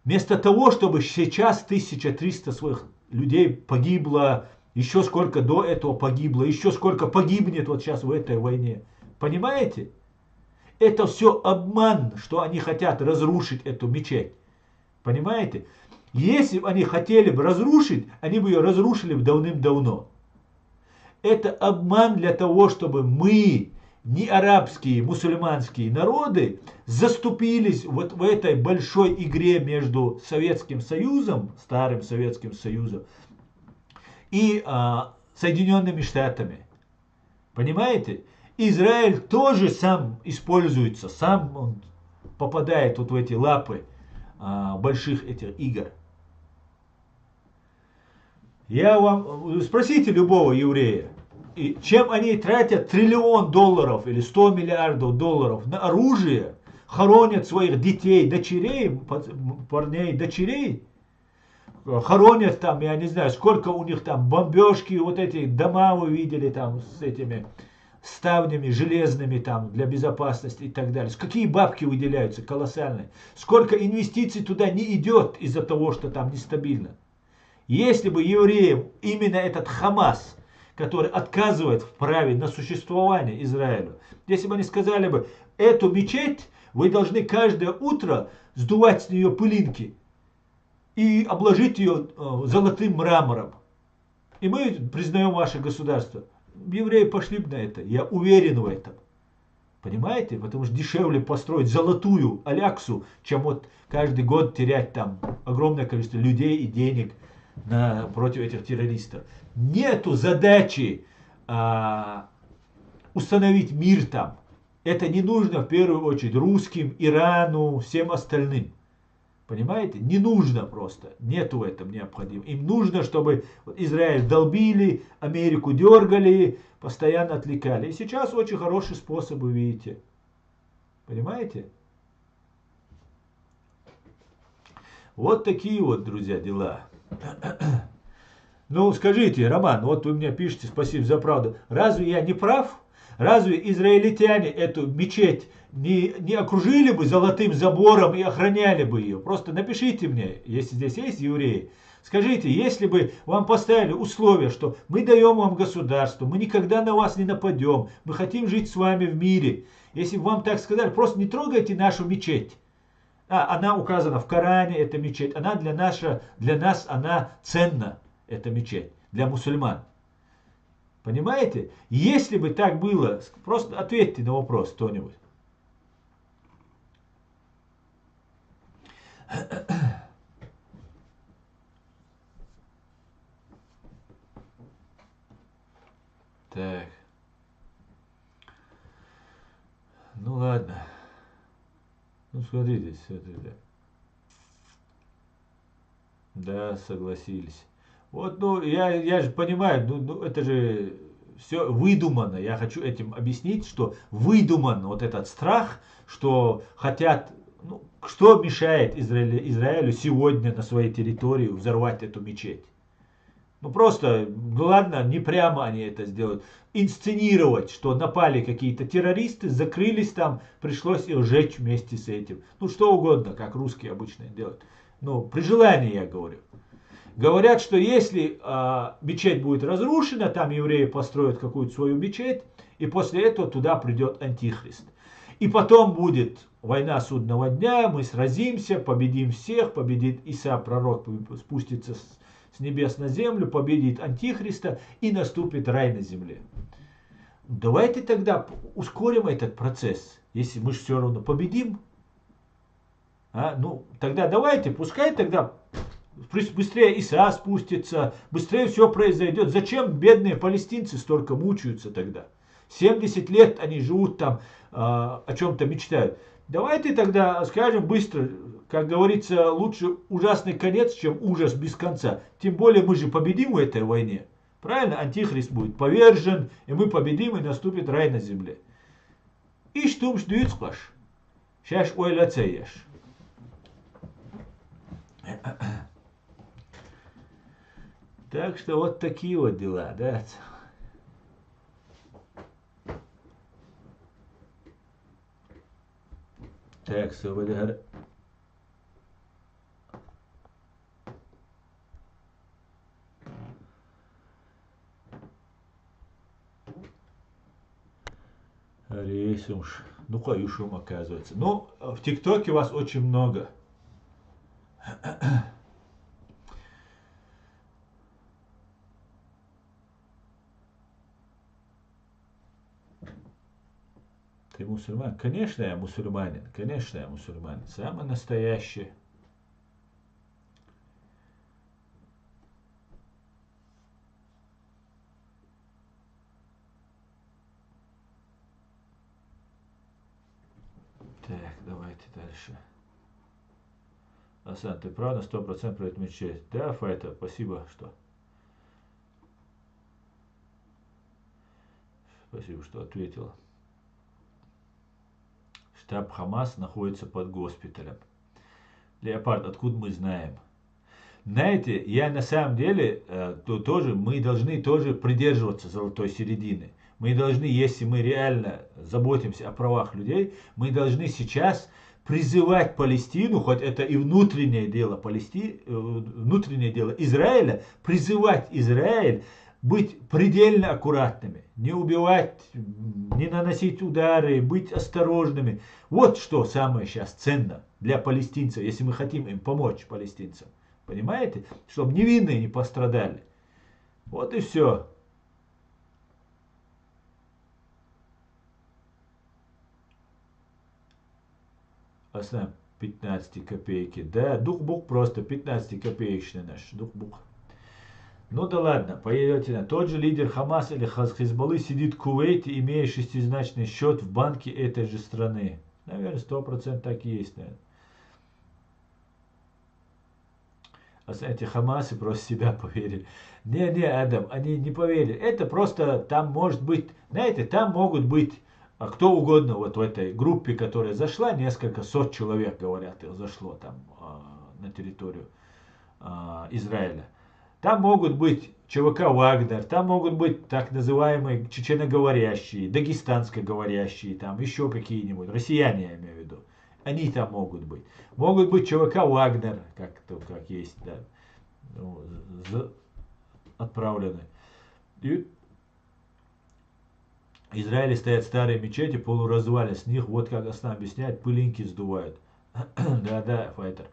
Вместо того, чтобы сейчас 1300 своих людей погибло, еще сколько до этого погибло, еще сколько погибнет вот сейчас в этой войне. Понимаете? Это все обман, что они хотят разрушить эту мечеть. Понимаете? Если бы они хотели бы разрушить, они бы ее разрушили давным-давно. Это обман для того, чтобы мы, не арабские, мусульманские народы, заступились вот в этой большой игре между Советским Союзом, старым Советским Союзом, и Соединенными Штатами. Понимаете? Израиль тоже сам используется, сам он попадает вот в эти лапы больших этих игр. Я вам, спросите любого еврея, и чем они тратят $1 триллион или 100 миллиардов долларов на оружие, хоронят своих детей, дочерей, парней, дочерей, хоронят там, я не знаю, сколько у них там бомбежки, вот эти дома вы видели там с этими ставнями железными там для безопасности и так далее. Какие бабки выделяются колоссальные. Сколько инвестиций туда не идет из-за того, что там нестабильно. Если бы евреям именно этот Хамас, который отказывает в праве на существование Израилю, если бы они сказали бы, эту мечеть вы должны каждое утро сдувать с нее пылинки и обложить ее золотым мрамором, и мы признаем ваше государство. Евреи пошли бы на это, я уверен в этом. Понимаете? Потому что дешевле построить золотую Аляксу, чем вот каждый год терять там огромное количество людей и денег против этих террористов. Нету задачи установить мир там. Это не нужно в первую очередь русским, Ирану, всем остальным. Понимаете? Не нужно просто. Нету в этом необходимо. Им нужно, чтобы Израиль долбили, Америку дергали, постоянно отвлекали. И сейчас очень хороший способ, вы видите. Понимаете? Вот такие вот, друзья, дела. Ну, скажите, Роман, вот вы мне пишете, спасибо за правду. Разве я не прав? Разве израильтяне эту мечеть не окружили бы золотым забором и охраняли бы ее? Просто напишите мне, если здесь есть евреи. Скажите, если бы вам поставили условие, что мы даем вам государство, мы никогда на вас не нападем, мы хотим жить с вами в мире. Если бы вам так сказали, просто не трогайте нашу мечеть. Она указана в Коране, эта мечеть. Она для нас она ценна, эта мечеть, для мусульман. Понимаете? Если бы так было, просто ответьте на вопрос кто-нибудь. Так. Ну ладно. Ну смотрите, смотрите. Да, согласились. Вот, ну, я же понимаю, ну, это же все выдумано. Я хочу этим объяснить, что выдуман вот этот страх, что хотят, ну, что мешает Израилю сегодня на своей территории взорвать эту мечеть? Ну просто, ну ладно, не прямо они это сделают. Инсценировать, что напали какие-то террористы, закрылись там, пришлось их сжечь вместе с этим. Ну что угодно, как русские обычно делают. Ну, при желании я говорю. Говорят, что если мечеть будет разрушена, там евреи построят какую-то свою мечеть, и после этого туда придет антихрист. И потом будет война судного дня, мы сразимся, победим всех, победит Иса, пророк, спустится с небес на землю, победит антихриста и наступит рай на земле. Давайте тогда ускорим этот процесс, если мы же все равно победим. Ну, тогда давайте, пускай тогда быстрее Иса спустится, быстрее все произойдет. Зачем бедные палестинцы столько мучаются тогда? 70 лет они живут там, о чем-то мечтают. Давайте тогда скажем быстро, как говорится, лучше ужасный конец, чем ужас без конца. Тем более мы же победим в этой войне. Правильно? Антихрист будет повержен, и мы победим, и наступит рай на земле. И что ждёт? Сейчас ойлацеешь. Так что вот такие вот дела, да. Так, Савадгар. Рейсумш. Ну, каюшум оказывается. Ну, в ТикТоке вас очень много. Ты мусульманин? Конечно, я мусульманин. Конечно, я мусульманин. Самый настоящий. Так, давайте дальше. Асан, ты прав на 100% про эту мечеть. Да, Файта, спасибо, что. Спасибо, что ответила. Штаб Хамас находится под госпиталем. Леопард, откуда мы знаем? Знаете, я на самом деле, тоже, мы должны тоже придерживаться золотой середины. Мы должны, если мы реально заботимся о правах людей, мы должны сейчас призывать Палестину, хоть это и внутреннее дело внутреннее дело Израиля, призывать Израиль быть предельно аккуратными, не убивать, не наносить удары, быть осторожными. Вот что самое сейчас ценно для палестинцев, если мы хотим им помочь, палестинцам. Понимаете? Чтобы невинные не пострадали. Вот и все. Основном 15 копейки. Да, дух-бук просто 15 копеечный наш дух-бук. Ну да ладно, поедете на. Тот же лидер Хамас или Хизбаллы сидит в Кувейте, имея шестизначный счет в банке этой же страны. Наверное, 100% так и есть, наверное. А знаете, Хамасы просто себя поверили. Не, Адам, они не поверили. Это просто там может быть, знаете, там могут быть кто угодно вот в этой группе, которая зашла, несколько сот человек, говорят, зашло там на территорию Израиля. Там могут быть ЧВК Вагнер, там могут быть так называемые чеченоговорящие, дагестанскоговорящие, там еще какие-нибудь, россияне я имею в виду. Они там могут быть. Могут быть ЧВК Вагнер, как есть, да, отправлены. И в Израиле стоят старые мечети, полуразвали, с них, вот как Асна объясняет, пылинки сдувают. Да, Файтер.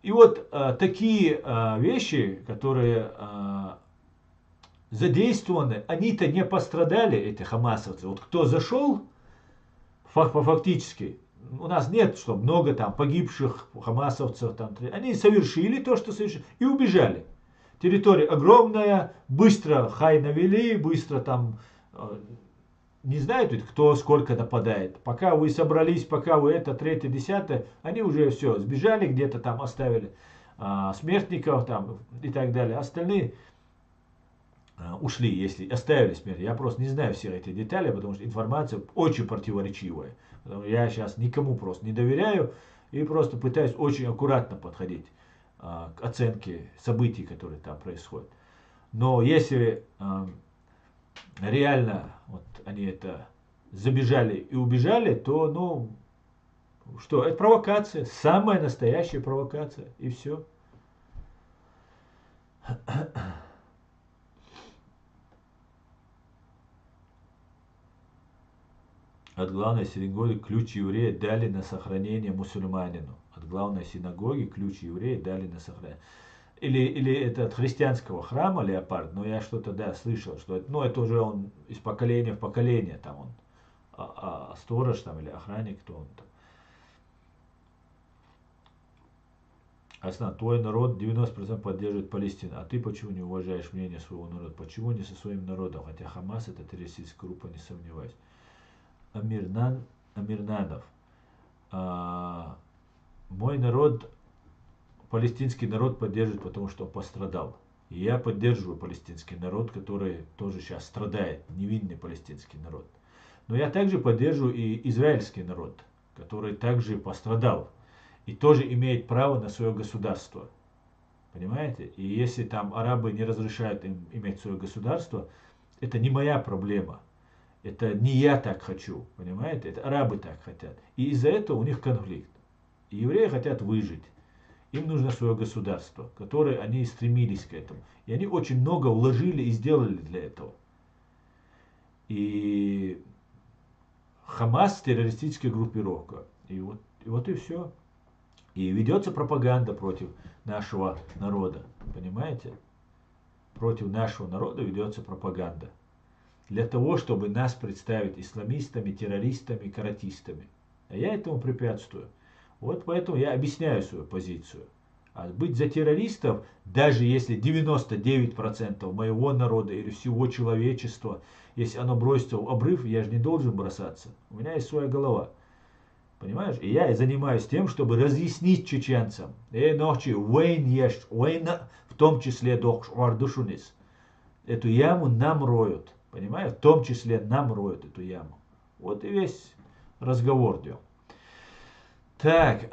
И вот такие вещи, которые задействованы, они-то не пострадали, эти хамасовцы. Вот кто зашел, фактически, у нас нет, что много там погибших хамасовцев, там, они совершили то, что совершили, и убежали. Территория огромная, быстро хай навели, быстро там, не знают ведь, кто сколько нападает. Пока вы собрались, пока вы это, третье, десятое, они уже все, сбежали, где-то там оставили смертников там и так далее. Остальные ушли, если оставили смерть. Я просто не знаю все эти детали, потому что информация очень противоречивая. Я сейчас никому просто не доверяю и просто пытаюсь очень аккуратно подходить к оценке событий, которые там происходят. Но если реально вот они это забежали и убежали, то, ну, что, это провокация, самая настоящая провокация, и все. От главной синагоги ключ еврея дали на сохранение мусульманину. От главной синагоги ключ еврея дали на сохранение. Или это от христианского храма Леопард, но я что-то, да, слышал, что это, ну, это уже он из поколения в поколение, там он, сторож там или охранник, кто он там. Асна, твой народ 90% поддерживает Палестину, а ты почему не уважаешь мнение своего народа? Почему не со своим народом? Хотя Хамас это террористическая группа, не сомневаюсь. Амирнанов. Мой народ, палестинский народ поддерживает, потому что он пострадал. И я поддерживаю палестинский народ, который тоже сейчас страдает, невинный палестинский народ. Но я также поддерживаю и израильский народ, который также пострадал и тоже имеет право на свое государство. Понимаете? И если там арабы не разрешают им иметь свое государство, это не моя проблема. Это не я так хочу, понимаете? Это арабы так хотят. И из-за этого у них конфликт. И евреи хотят выжить. Им нужно свое государство, которое они стремились к этому. И они очень много вложили и сделали для этого. И Хамас террористическая группировка. И вот и все. И ведется пропаганда против нашего народа. Понимаете? Против нашего народа ведется пропаганда. Для того, чтобы нас представить исламистами, террористами, каратистами. А я этому препятствую. Вот поэтому я объясняю свою позицию. А быть за террористов, даже если 99% моего народа или всего человечества, если оно бросится в обрыв, я же не должен бросаться. У меня есть своя голова. Понимаешь? И я занимаюсь тем, чтобы разъяснить чеченцам. Ночи, в том числе душунис. Эту яму нам роют. Понимаешь? В том числе нам роют эту яму. Вот и весь разговор идет. Так.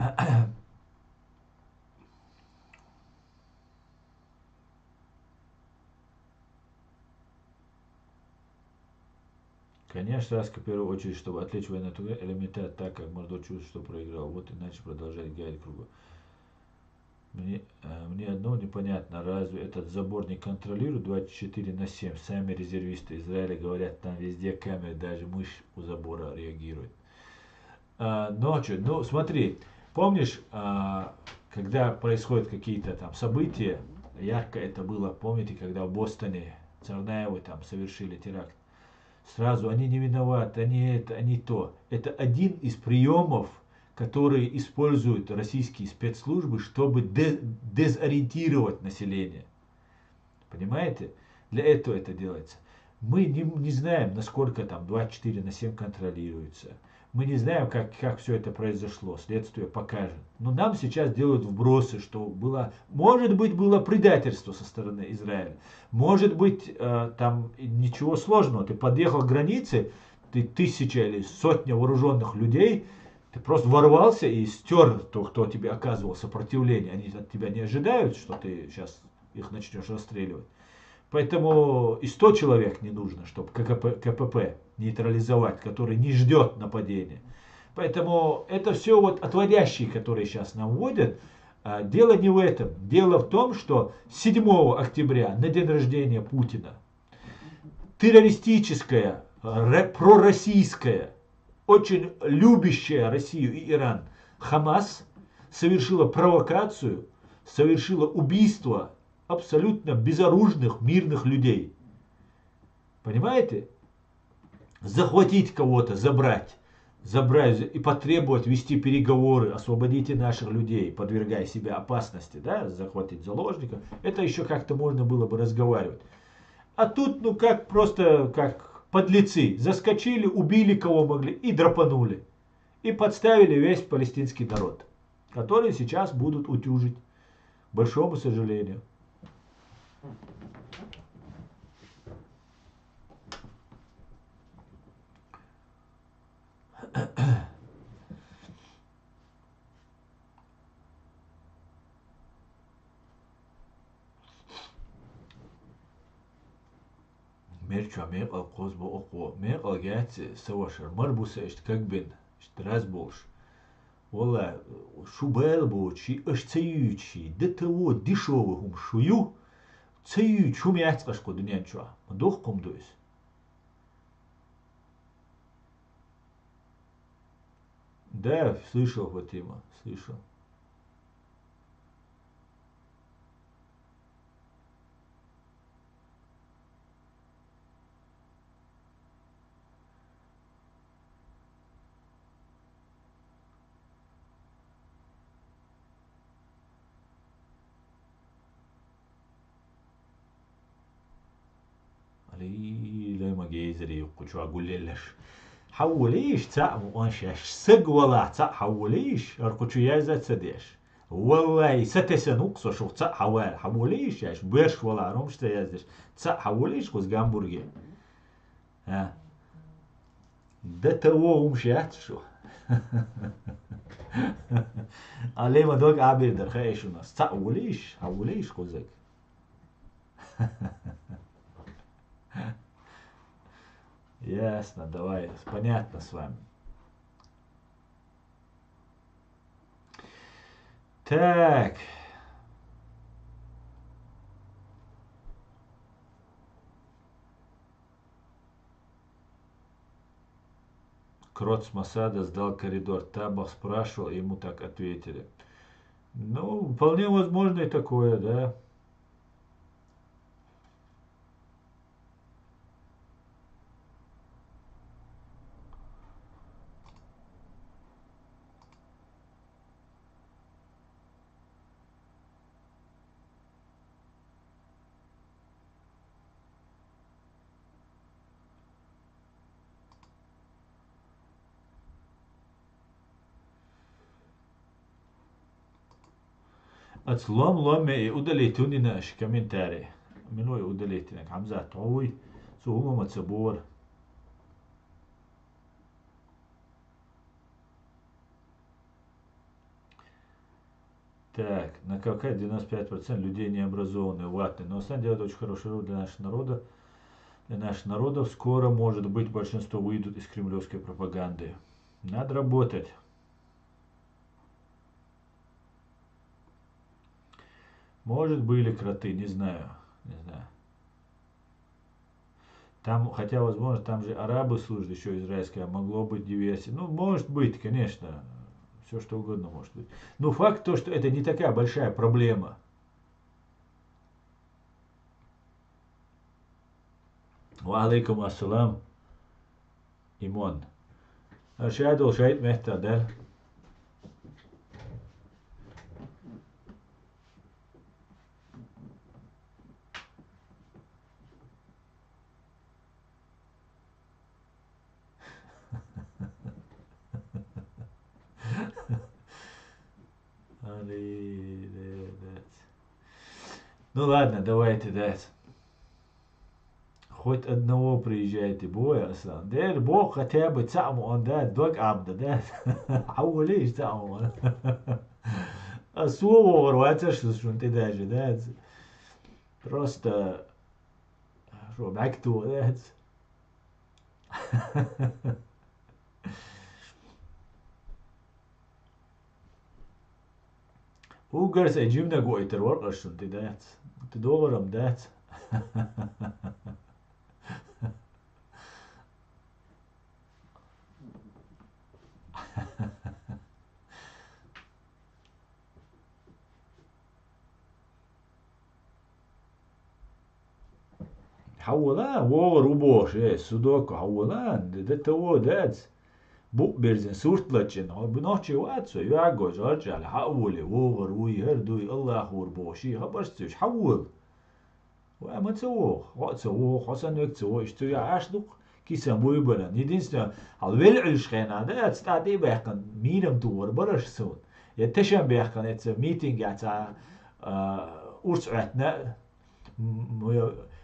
Конечно, Аска в первую очередь, чтобы отвлечь военную элементарно так, как Мордо чувствует, что проиграл. Вот иначе продолжать гайд круга. Мне одно непонятно, разве этот забор не контролирует 24/7? Сами резервисты Израиля говорят, там везде камеры, даже мышь у забора реагирует. Ночью, ну смотри, помнишь, когда происходят какие-то там события, ярко это было, помните, когда в Бостоне Царнаевы там совершили теракт? Сразу они не виноваты, они это, они то. Это один из приемов, которые используют российские спецслужбы, чтобы дезориентировать население. Понимаете? Для этого это делается. Мы не знаем, насколько там 24/7 контролируется. Мы не знаем, как все это произошло. Следствие покажет. Но нам сейчас делают вбросы, что может быть, было предательство со стороны Израиля. Может быть, там ничего сложного. Ты подъехал к границе, ты 1000 или сотня вооруженных людей, ты просто ворвался и стер то, кто тебе оказывал сопротивление. Они от тебя не ожидают, что ты сейчас их начнешь расстреливать. Поэтому и 100 человек не нужно, чтобы КПП нейтрализовать, который не ждет нападения. Поэтому это все вот отводящие, которые сейчас нам вводят. Дело не в этом. Дело в том, что 7 октября, на день рождения Путина, террористическая, пророссийская, очень любящая Россию и Иран Хамас совершила провокацию, совершила убийство абсолютно безоружных мирных людей. Понимаете? Захватить кого-то, забрать и потребовать вести переговоры, освободите наших людей, подвергая себя опасности, да, захватить заложников, это еще как-то можно было бы разговаривать. А тут, ну как просто, как подлецы, заскочили, убили кого могли и драпанули. И подставили весь палестинский народ, который сейчас будут утюжить. большому сожалению. Мерчу меqal qozbo oqo meqal gats savaşar marbusa ist kagbin ist razbolsh والله شو بالبوشي اش تسيوتشي دتو ديشوهم شويو تسيوت شو ميعتقش قو دنيا نشوا مدوخكم دويس да слышал Фатима слышал علي لا ما جيزري وقشوا اقول ليش حوليش تعمو انشاش سق ولا تع حوليش ارقشوا يازات سديش والله ستة نقص شو تع حوليش ياش بيش ولا رومش تيازش تع حوليش قوس جامبورجي ها ده تو مشيت شو عليه ما دوق عبير در خايش وناس تع حوليش قوزك Ясно, давай, понятно с вами. Так. Крот с Масада сдал коридор. Табах спрашивал, ему так ответили. Ну, вполне возможно и такое, да. Отслом ломе и удалитuni наш комментарий. Миной удалитini Хамза Тоуи. Сухума Мацабор. Так, на Кавказе 95% людей не образованные, ватные. Но на самом деле это очень хороший урок для нашего народа. Для наших народов скоро, может быть, большинство выйдут из кремлевской пропаганды. Надо работать. Может, были кроты, не знаю. Не знаю. Там, хотя, возможно, там же арабы служат, еще израильское, а могло быть диверсия. Ну, может быть, конечно. Все что угодно может быть. Но факт то, что это не такая большая проблема. Ва алейкум ассалам. Имон. Аршадул шайт мехта, да? Ну ладно, давайте дать. Хоть одного приезжайте боя, Аслан. Дэр бог хотя бы цаму он дает, дог абда дает. Хаули цаму. А слово ворваться, что ты даже дает. Просто что бакту дает. Угар се джимна гойтер воркашун ты дает. Ты долларом дает. حولان وور وبوش سودوكو حولان ده تو دات بوق برزن سورت لاتشن هو بنوتشي واتسو ياغو جارجال حولي وور ويهردوي الله خور بوشي خبرستوش حول وما تسووه واتسووه حسن يكتسووه اشتري عاشدوق كيسان بويبرن единственное الولعش خينا ده تستعدي بيحقن مينم تور برش سون يتشن بيحقن اتس ميتينج اتس урцعатна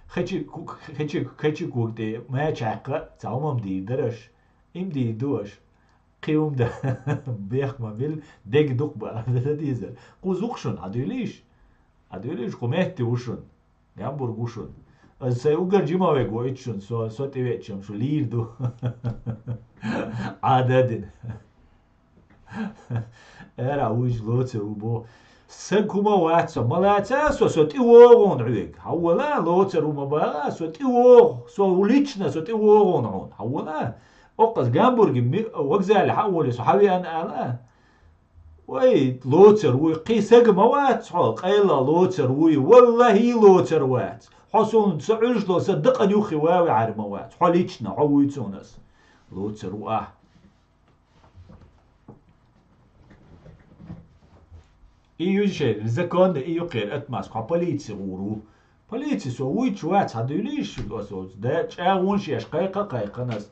خچی کوکتی ما چاقه تعمم دی درش ام دی دوش قيوم ده بيخ ما بيل دق دق بقى ده ديزل قوزوقشن هدوليش قومهتي وشن جامبورg وشن se ugađimave gojčun so ti većem što lirdu adadin era uj loce ubo se kuma watsa malaca so ti wogon uig hawala loce ruma ba so ti wo so ulichna so ti wogon on hawala oqas جامبورg وقزال حول صحابي انا وي لوتر وي قيسق موات قيلا لوتر وي والله لوتر وات حصون سعوش لو صدقني يوخي واوي عار موات حوليتشنا عويتونس لوتر واه ايو شيء زكون ايو قير اتماس قا بوليتسي غورو بوليتسي سو ويتش وات هدوليش لوسوس دا تشاون شي قيقه ناس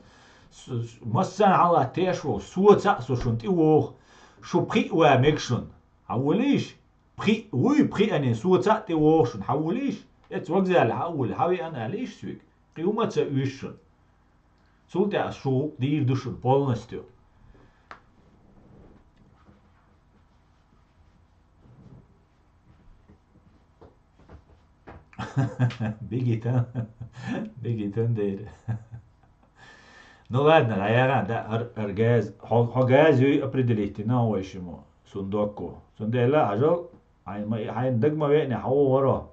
مسان على تيشو سو تسو شنتي ووخ شو بخي وامكشن حوليش بخي وي بخي اني سو تاتي ووشن حوليش ات وقزال حول حوي انا ليش سويك قيومة تسويشن سولتا شو دير دوشن полностью бегитан дейр. Ну ладно, наверное, да, аргаз, хогазю определите, на овощему, сундоку. Сундела, ажал, хай дагма вейне, хау воро.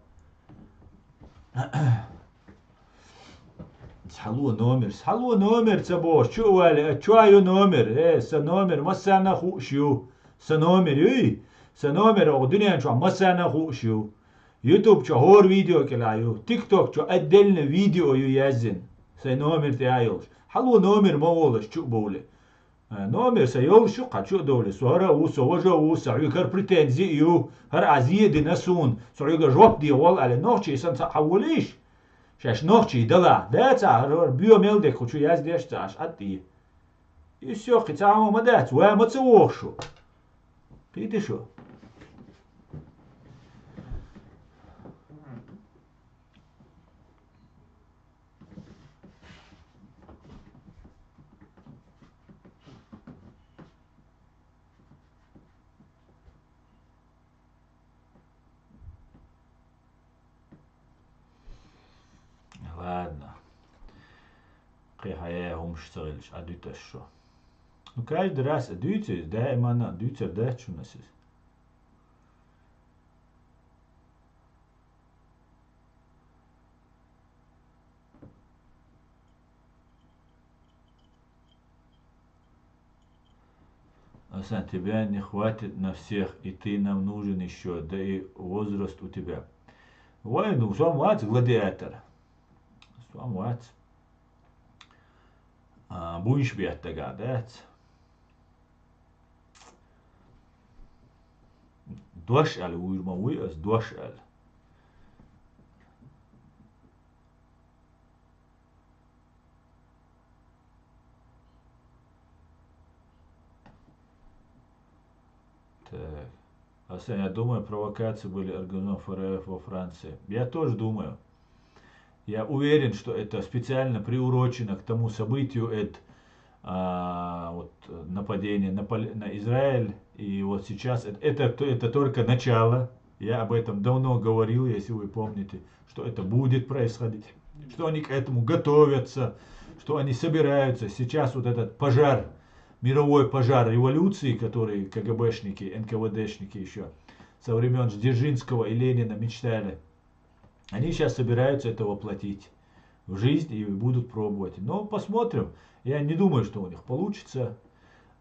Халу номер, цабош, чували, чую номер, са номер, масана хушью, са номер, са номер, одунян чу, масана хушью. YouTube чу, хор видео келаю, TikTok чу, отдельно видео ю язин, са номер те айолш. حلو نومر مولش شو بولي نومر سيول شو قد شو دولي سوهرا وسا وجا وسا عيكر بريتنزي يو هر عزيه دي نسون سعيقا جواب دي وال على نوخشي سن حوليش شاش نوخشي دلا داتا هر بيو ميلدك خو شو ياز ديش تاش عدي يسيوخي تعامو مدات وما تسووخشو قيدي شو ладно. قيحياهم اشتغلش ادوت الشو. وكاش دراسة دوتر دائما دوتر دات شو نسيس. Асан тебя не хватит на всех, и ты нам нужен еще, да и возраст у тебя. Ой, ну somewhat гладиатор. Somewhat. Будешь бьет قعدات. دوش ال ويرموي از دوش ال. Так. Асан, я думаю, провокации были организованы ФРФ во Франции. Я тоже думаю. Я уверен, что это специально приурочено к тому событию, вот, нападение на Израиль. И вот сейчас это только начало. Я об этом давно говорил, если вы помните, что это будет происходить. Что они к этому готовятся, что они собираются. Сейчас вот этот пожар, мировой пожар революции, который КГБшники, НКВДшники еще со времен Дзержинского и Ленина мечтали. Они сейчас собираются это воплотить в жизнь и будут пробовать. Но посмотрим. Я не думаю, что у них получится.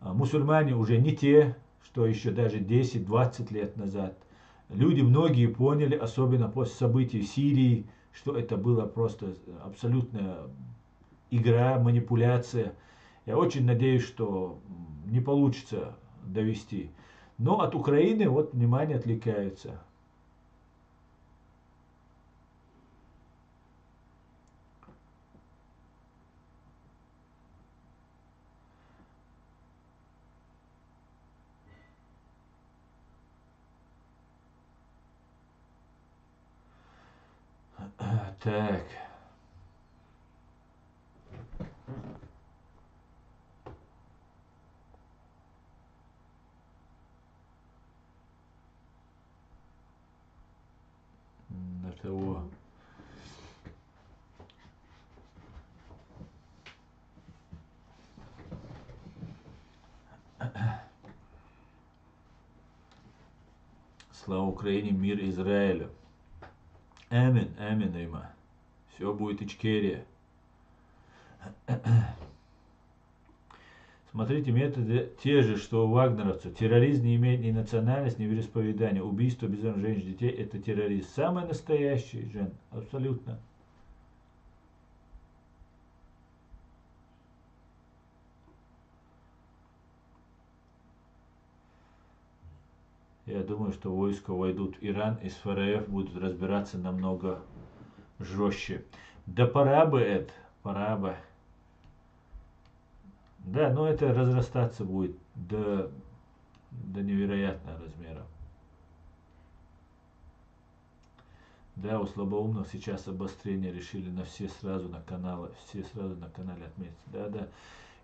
Мусульмане уже не те, что еще даже 10-20 лет назад. Люди многие поняли, особенно после событий в Сирии, что это была просто абсолютная игра, манипуляция. Я очень надеюсь, что не получится довести. Но от Украины вот внимание отвлекается. Так. На того. Слава Украине, мир Израилю. Амин, амин, Рима. Все будет Ичкерия. Смотрите, методы те же, что у вагнеровцев. Терроризм не имеет ни национальности, ни вероисповедания. Убийство безумных женщин, детей – это терроризм. Самый настоящий, Жен, абсолютно. Я думаю, что войска войдут в Иран, и с ФРФ будут разбираться намного жестче. Да пора бы это, пора бы. Да, но это разрастаться будет до невероятного размера. Да, у слабоумных сейчас обострение решили на все сразу на каналы, все сразу на канале отметить. Да, да.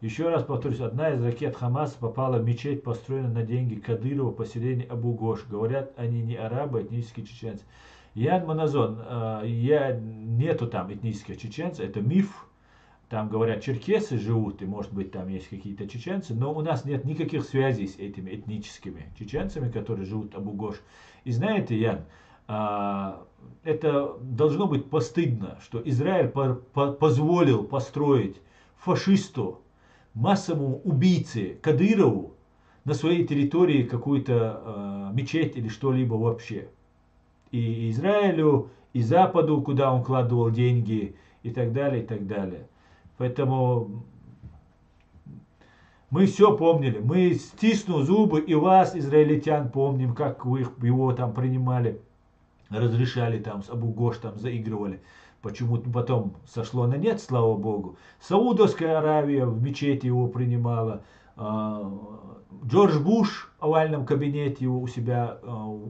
Еще раз повторюсь, одна из ракет Хамас попала в мечеть, построенную на деньги Кадырова в поселении Абу-Гош. Говорят, они не арабы, этнические чеченцы. Ян Маназон, нету там этнических чеченцев, это миф. Там, говорят, черкесы живут, и, может быть, там есть какие-то чеченцы, но у нас нет никаких связей с этими этническими чеченцами, которые живут в Абу-Гош. И знаете, Ян, это должно быть постыдно, что Израиль позволил построить фашисту, массовому убийце Кадырову на своей территории какую-то мечеть или что-либо вообще. И Израилю, и Западу, куда он вкладывал деньги, и так далее, и так далее. Поэтому мы все помнили. Мы, стиснув зубы, и вас, израильтян, помним, как вы его там принимали, разрешали там, с Абу-Гош там заигрывали. Почему-то потом сошло на нет, слава Богу. Саудовская Аравия в мечети его принимала. Джордж Буш в овальном кабинете его у себя,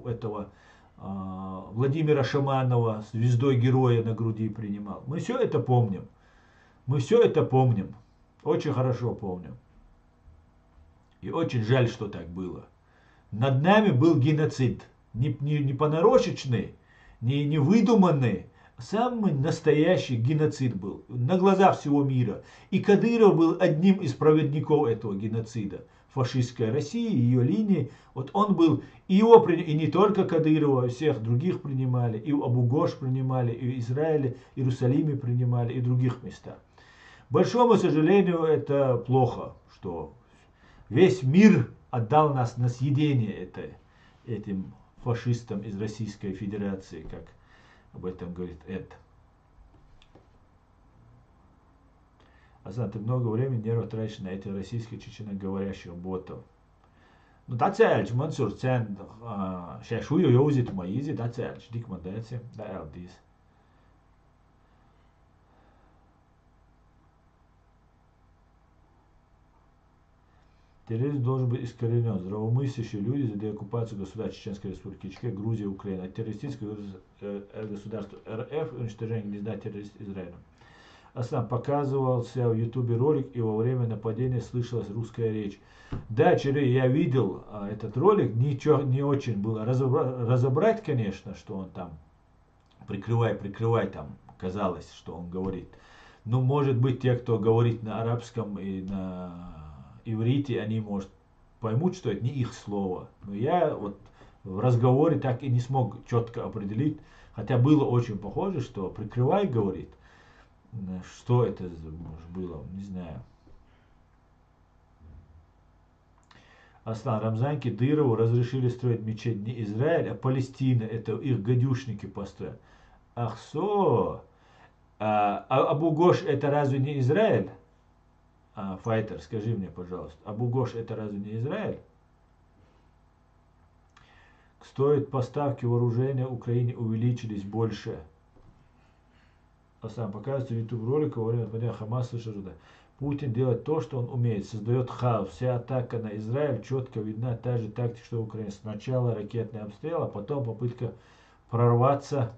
этого Владимира Шаманова, звездой героя на груди принимал. Мы все это помним. Мы все это помним. Очень хорошо помним. И очень жаль, что так было. Над нами был геноцид. Не понарошечный, не выдуманный. Самый настоящий геноцид был. На глазах всего мира. И Кадыров был одним из проводников этого геноцида. Фашистская Россия, ее линии. Вот он был, и его приняли, и не только Кадырова, всех других принимали. И в Абу-Гош принимали, и в Израиле, и в Иерусалиме принимали, и в других местах. Большому сожалению, это плохо, что весь мир отдал нас на съедение этим фашистам из Российской Федерации, как об этом говорит Эд. Асан, ты много времени нервов тратишь на этих российских чеченоговорящих ботов. Nu, dacēlč, Mansur, cen, šešu jau uzit maizi, dacēlč, dik man dēci, da eldīs. Терроризм должен быть искоренен. Здравомыслящие люди за деоккупацию государства Чеченской Республики Чечня, Грузия, Украина. Террористическое государство РФ и уничтожение гнезда террористов Израиля. Аслан, показывался в ютубе ролик, и во время нападения слышалась русская речь. Да, Черей, я видел этот ролик, ничего не очень было разобрать, конечно, что он там прикрывай, там казалось, что он говорит. Но может быть те, кто говорит на арабском и на иврите, они, может, поймут, что это не их слово. Но я вот в разговоре так и не смог четко определить, хотя было очень похоже, что прикрывай говорит. Что это было, не знаю. Аслан, Рамзанки Дырову разрешили строить мечеть не Израиль, а Палестина. Это их гадюшники построили. Ах, Абу-Гош это разве не Израиль? Файтер, скажи мне, пожалуйста. Абу-Гош это разве не Израиль? Стоит поставки вооружения Украине увеличились больше. Сам показывается в YouTube ролика во время нападения Хамаса Шаруда. Путин делает то, что он умеет, создает хаос. Вся атака на Израиль четко видна, та же тактика, что в Украине. Сначала ракетный обстрел, а потом попытка прорваться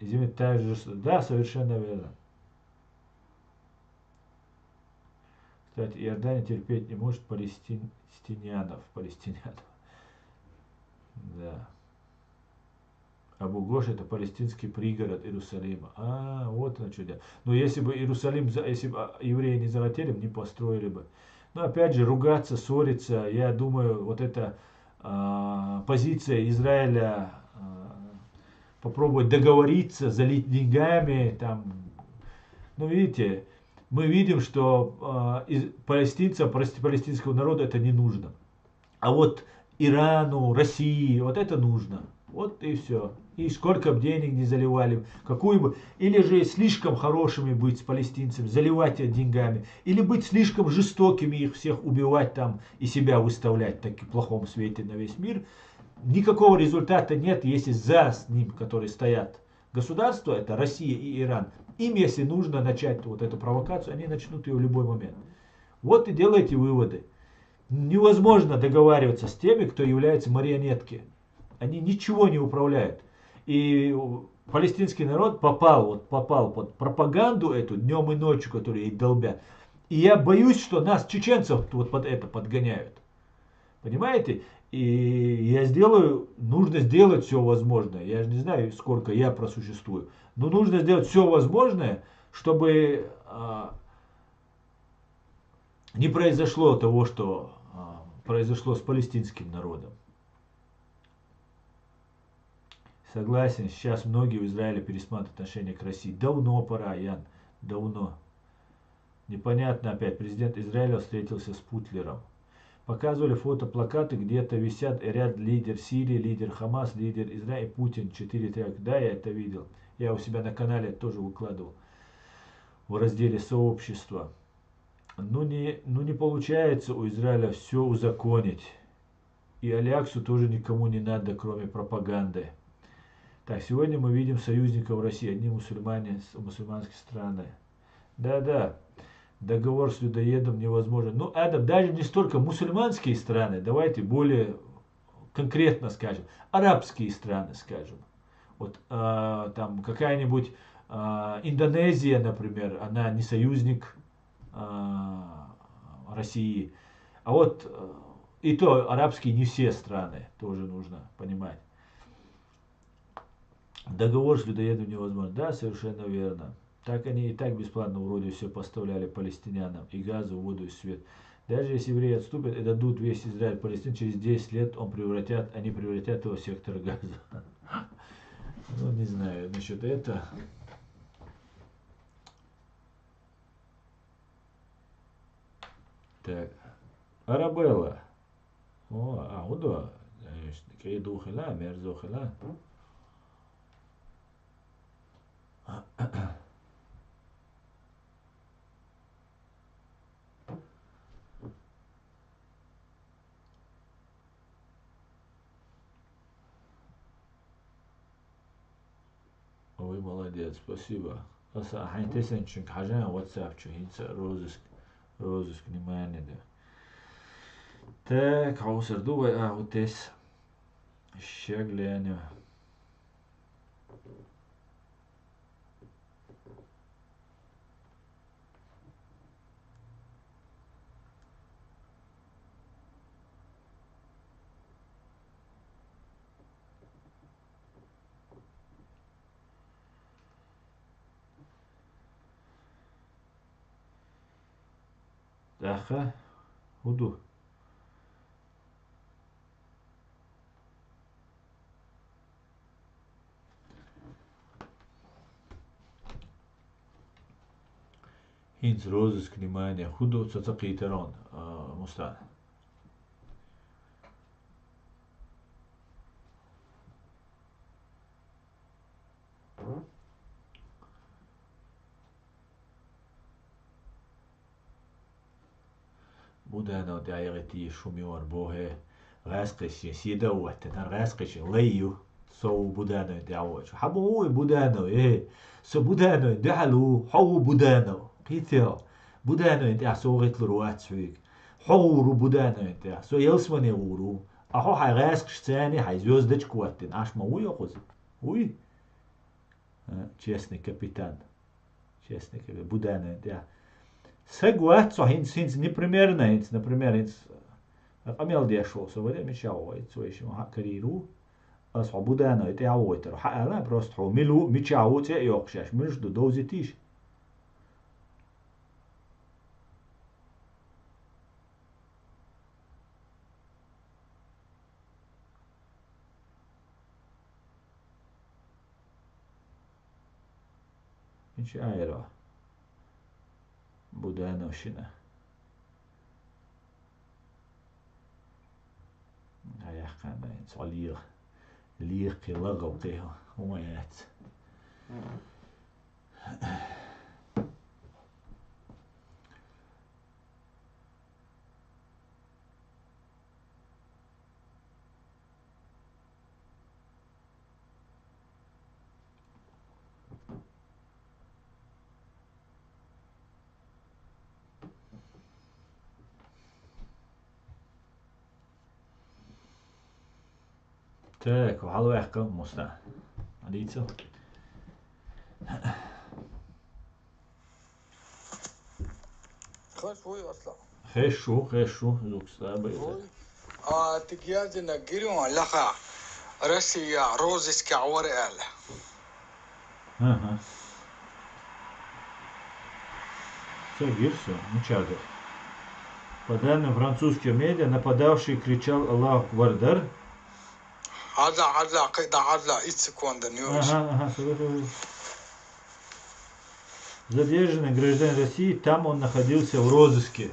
Извините, да, совершенно верно. Кстати, Иордания терпеть не может палестинянов. Да. Абу-Гош это палестинский пригород Иерусалима. Вот оно что делать. Но если бы Иерусалим, если бы евреи не захотели, не построили бы. Но опять же, ругаться, ссориться, я думаю, вот эта позиция Израиля попробовать договориться, залить деньгами, там, ну видите, мы видим, что палестинцам, палестинского народа это не нужно. А вот Ирану, России, вот это нужно. Вот и все. И сколько бы денег не заливали, какую бы, или же слишком хорошими быть с палестинцами, заливать их деньгами, или быть слишком жестокими, их всех убивать там и себя выставлять в таком плохом свете на весь мир. Никакого результата нет, если за ним, которые стоят государства, это Россия и Иран, им, если нужно начать вот эту провокацию, они начнут ее в любой момент. Вот и делайте выводы. Невозможно договариваться с теми, кто является марионетки. Они ничего не управляют. И палестинский народ попал под пропаганду эту днем и ночью, которую ей долбят. И я боюсь, что нас, чеченцев, вот под это подгоняют. Понимаете? И нужно сделать все возможное. Я же не знаю, сколько я просуществую. Но нужно сделать все возможное, чтобы не произошло того, что произошло с палестинским народом. Согласен, сейчас многие в Израиле пересматривают отношение к России. Давно пора, Ян, давно. Непонятно опять, президент Израиля встретился с Путлером. Показывали фото-плакаты, где-то висят ряд лидер Сирии, лидер Хамас, лидер Израиля, Путин, 4 трека. Да, я это видел. Я у себя на канале тоже выкладывал в разделе сообщества. Не получается у Израиля все узаконить. И Аляксу тоже никому не надо, кроме пропаганды. Так, сегодня мы видим союзников России, одни мусульманские страны. Да, договор с людоедом невозможен. Ну, Адам, даже не столько мусульманские страны, давайте более конкретно скажем, арабские страны скажем. Вот там какая-нибудь Индонезия, например, она не союзник России. А вот и то арабские не все страны, тоже нужно понимать. Договор с людоедом невозможно. Да, совершенно верно. Так они и так бесплатно вроде все поставляли палестинянам. И газу, воду, и свет. Даже если евреи отступят и дадут весь Израиль Палестину, через 10 лет они превратят его в сектор газа. Ну, не знаю насчет этого. Так. Арабелла. Удо. Кейду хила, мерзо хила. Ой, молодец, спасибо. Хайн чунг хажан WhatsApp чунг розыск внимания да. Так, аусер дувай аутес. Щегляня. Аха, уду. Хинц розыск внимания. Худу цацаки терон. Мустан. Budana dairetti shumior bohe rasqish sidawat tan rasqish layu so budana dawo habu budana so budana dahalu hawu budana qitira budana inta so gitlu ruatsvik حور budana inta so yelsmani uru aho hay rasqish tani hay zyozdach kuatin ash ma uy qoz uy Честный капитан. Честный капитан. Будена, да. Сегуат, so hins непримерно, например, قميل ديشو سو ولا مش عويت سو إيش ما كريرو أصحابو ده أنا إتي عويت رو حق لا براست حو ملو مش عويت يوقشش مش دو دوزي تيش مش عايرة بودانا وشنا هيا خانا صليغ ليق لغوقها وميات تاك وحلو يحكم مستا عليتو خوش اصلا خشو يوكسا بيضا تجيازي نجيرو لخا رسي روزس كعور آله ها Сагирсо, Мчагер. По данным французских медиа, нападавший кричал «Аллах Акбар». هذا قيد هذا إتسكون دنيوش. Задержанный гражданин России, там он находился в розыске.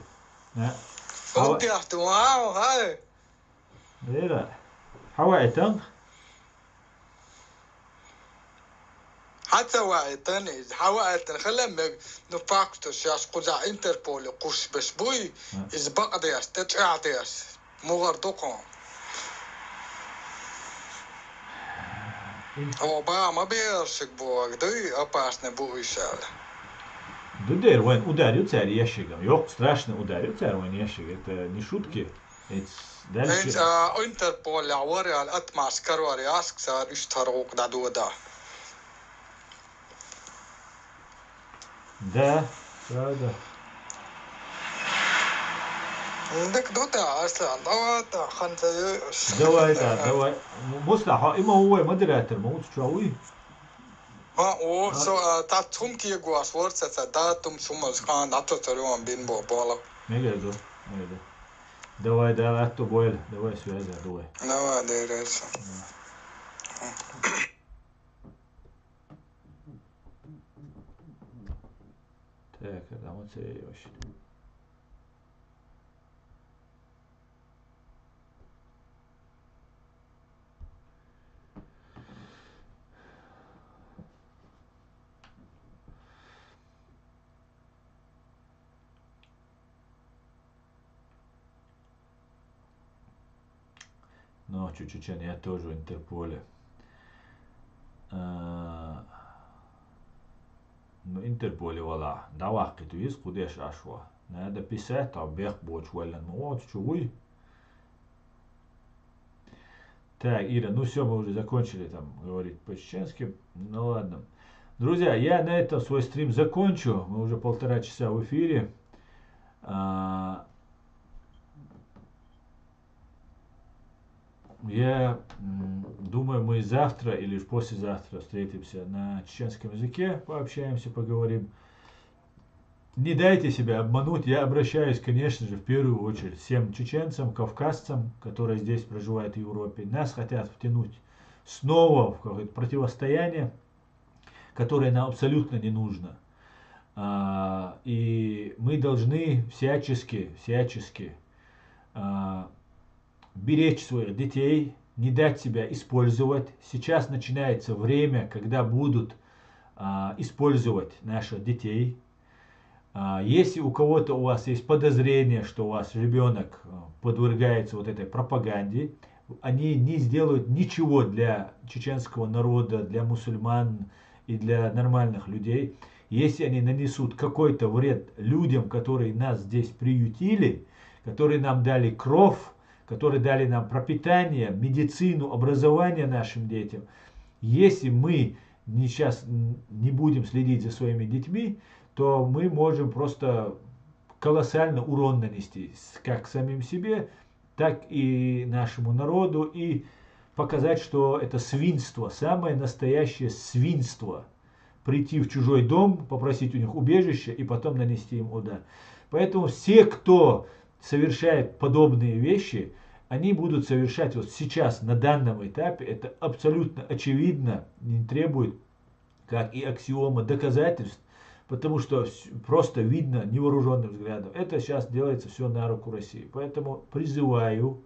حوائتن حتى وعيتن حوائتن خلنا نفاقتو شاش قزع انتربول قوش بس بوي إز بقدياس تتعدياس مغردقون هو بقى ما بيرشك بوك دوي опасный بوي шал. Дудер, он ударил царь ящиком. Yok, страшно ударил царь он ящик. Это не шутки. Дальше. Интерпол عوري على أتماس كرواري أسك صار يشترقوك دادو دا. Да, правда. عندك دوتا أصلا دوتا خنزة. Давай. مصلح إما هو مدراتر موت شوي. او سو تاتوم كي غواس ورسا داتوم سومس كان داتو تروان بين بو بالا. نيجي Давай, اتو بويل. Давай связи, давай. Давай, дерется. Так, это вот это вообще. No, Čečen, ja тоже в Интерполе. Ну, Интерполе вала. Да вахки tu есть кудеш ашва. Надо писать, а бех боч вален. Вот, чуй. Так, Ира, ну все, мы уже закончили там говорить по-чеченски. Ну ладно. Друзья, я на этом свой стрим закончу. Мы уже 1,5 часа в эфире. Я думаю, мы завтра или послезавтра встретимся на чеченском языке, пообщаемся, поговорим. Не дайте себя обмануть. Я обращаюсь, конечно же, в первую очередь всем чеченцам, кавказцам, которые здесь проживают в Европе. Нас хотят втянуть снова в какое-то противостояние, которое нам абсолютно не нужно. И мы должны всячески беречь своих детей, не дать себя использовать. Сейчас начинается время, когда будут использовать наших детей. Если у кого-то у вас есть подозрение, что у вас ребенок подвергается вот этой пропаганде, они не сделают ничего для чеченского народа, для мусульман и для нормальных людей. Если они нанесут какой-то вред людям, которые нас здесь приютили, которые нам дали кровь, которые дали нам пропитание, медицину, образование нашим детям, если мы сейчас не будем следить за своими детьми, то мы можем просто колоссальный урон нанести как самим себе, так и нашему народу, и показать, что это свинство, самое настоящее свинство. Прийти в чужой дом, попросить у них убежище и потом нанести им удар. Поэтому все, кто совершает подобные вещи, они будут совершать вот сейчас, на данном этапе, это абсолютно очевидно, не требует, как и аксиома, доказательств, потому что просто видно невооруженным взглядом. Это сейчас делается все на руку России. Поэтому призываю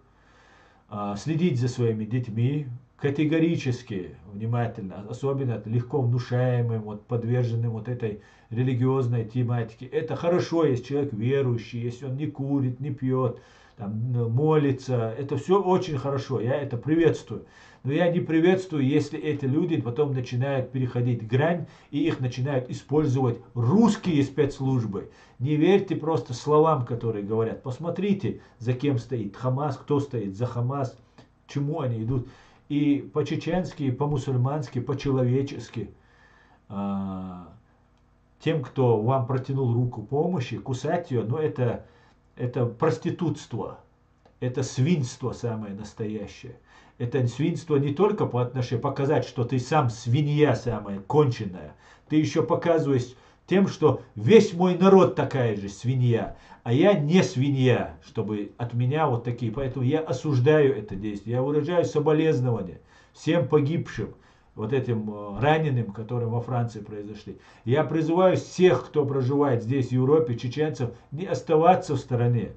следить за своими детьми, категорически внимательно, особенно легко внушаемым, вот, подверженным вот этой религиозной тематике. Это хорошо, если человек верующий, если он не курит, не пьет, там, молится. Это все очень хорошо, я это приветствую. Но я не приветствую, если эти люди потом начинают переходить грань и их начинают использовать русские спецслужбы. Не верьте просто словам, которые говорят. Посмотрите, за кем стоит Хамас, кто стоит за Хамас, к чему они идут. И по-чеченски, и по-мусульмански, по-человечески тем, кто вам протянул руку помощи, кусать ее, но это проститутство, это свинство самое настоящее. Это свинство не только по отношению показать, что ты сам свинья самая конченная, ты еще показываешь тем, что весь мой народ такая же свинья, а я не свинья, чтобы от меня вот такие. Поэтому я осуждаю это действие, я выражаю соболезнования всем погибшим, вот этим раненым, которые во Франции произошли. Я призываю всех, кто проживает здесь, в Европе, чеченцев, не оставаться в стороне.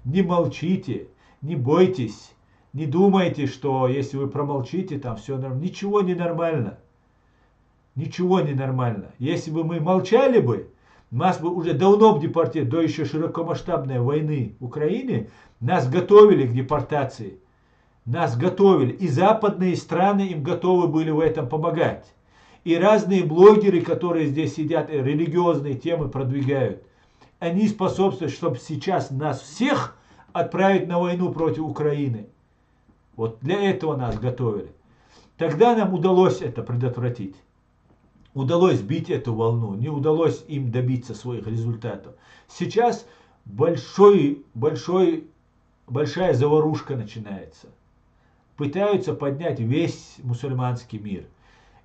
Не молчите, не бойтесь, не думайте, что если вы промолчите, там все нормально. Ничего не нормально. Ничего не нормально. Если бы мы молчали бы, нас бы уже давно депортировали, до еще широкомасштабной войны в Украине, нас готовили к депортации. Нас готовили. И западные страны им готовы были в этом помогать. И разные блогеры, которые здесь сидят, и религиозные темы продвигают, они способствуют, чтобы сейчас нас всех отправить на войну против Украины. Вот для этого нас готовили. Тогда нам удалось это предотвратить. Удалось сбить эту волну, не удалось им добиться своих результатов. Сейчас большая заварушка начинается. Пытаются поднять весь мусульманский мир.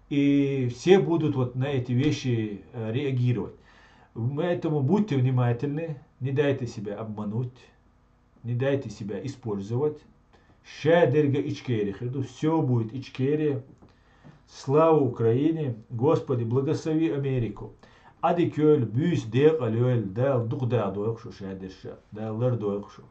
И все будут вот на эти вещи реагировать. Поэтому будьте внимательны, не дайте себя обмануть, не дайте себя использовать. Щедерга Ичкерия. Все будет Ичкерия. Слава Украине. Господи, благослови Америку. Ади көл бүйс дек алёл дал дугда дойхшу шадерша. Даллар дойхшу.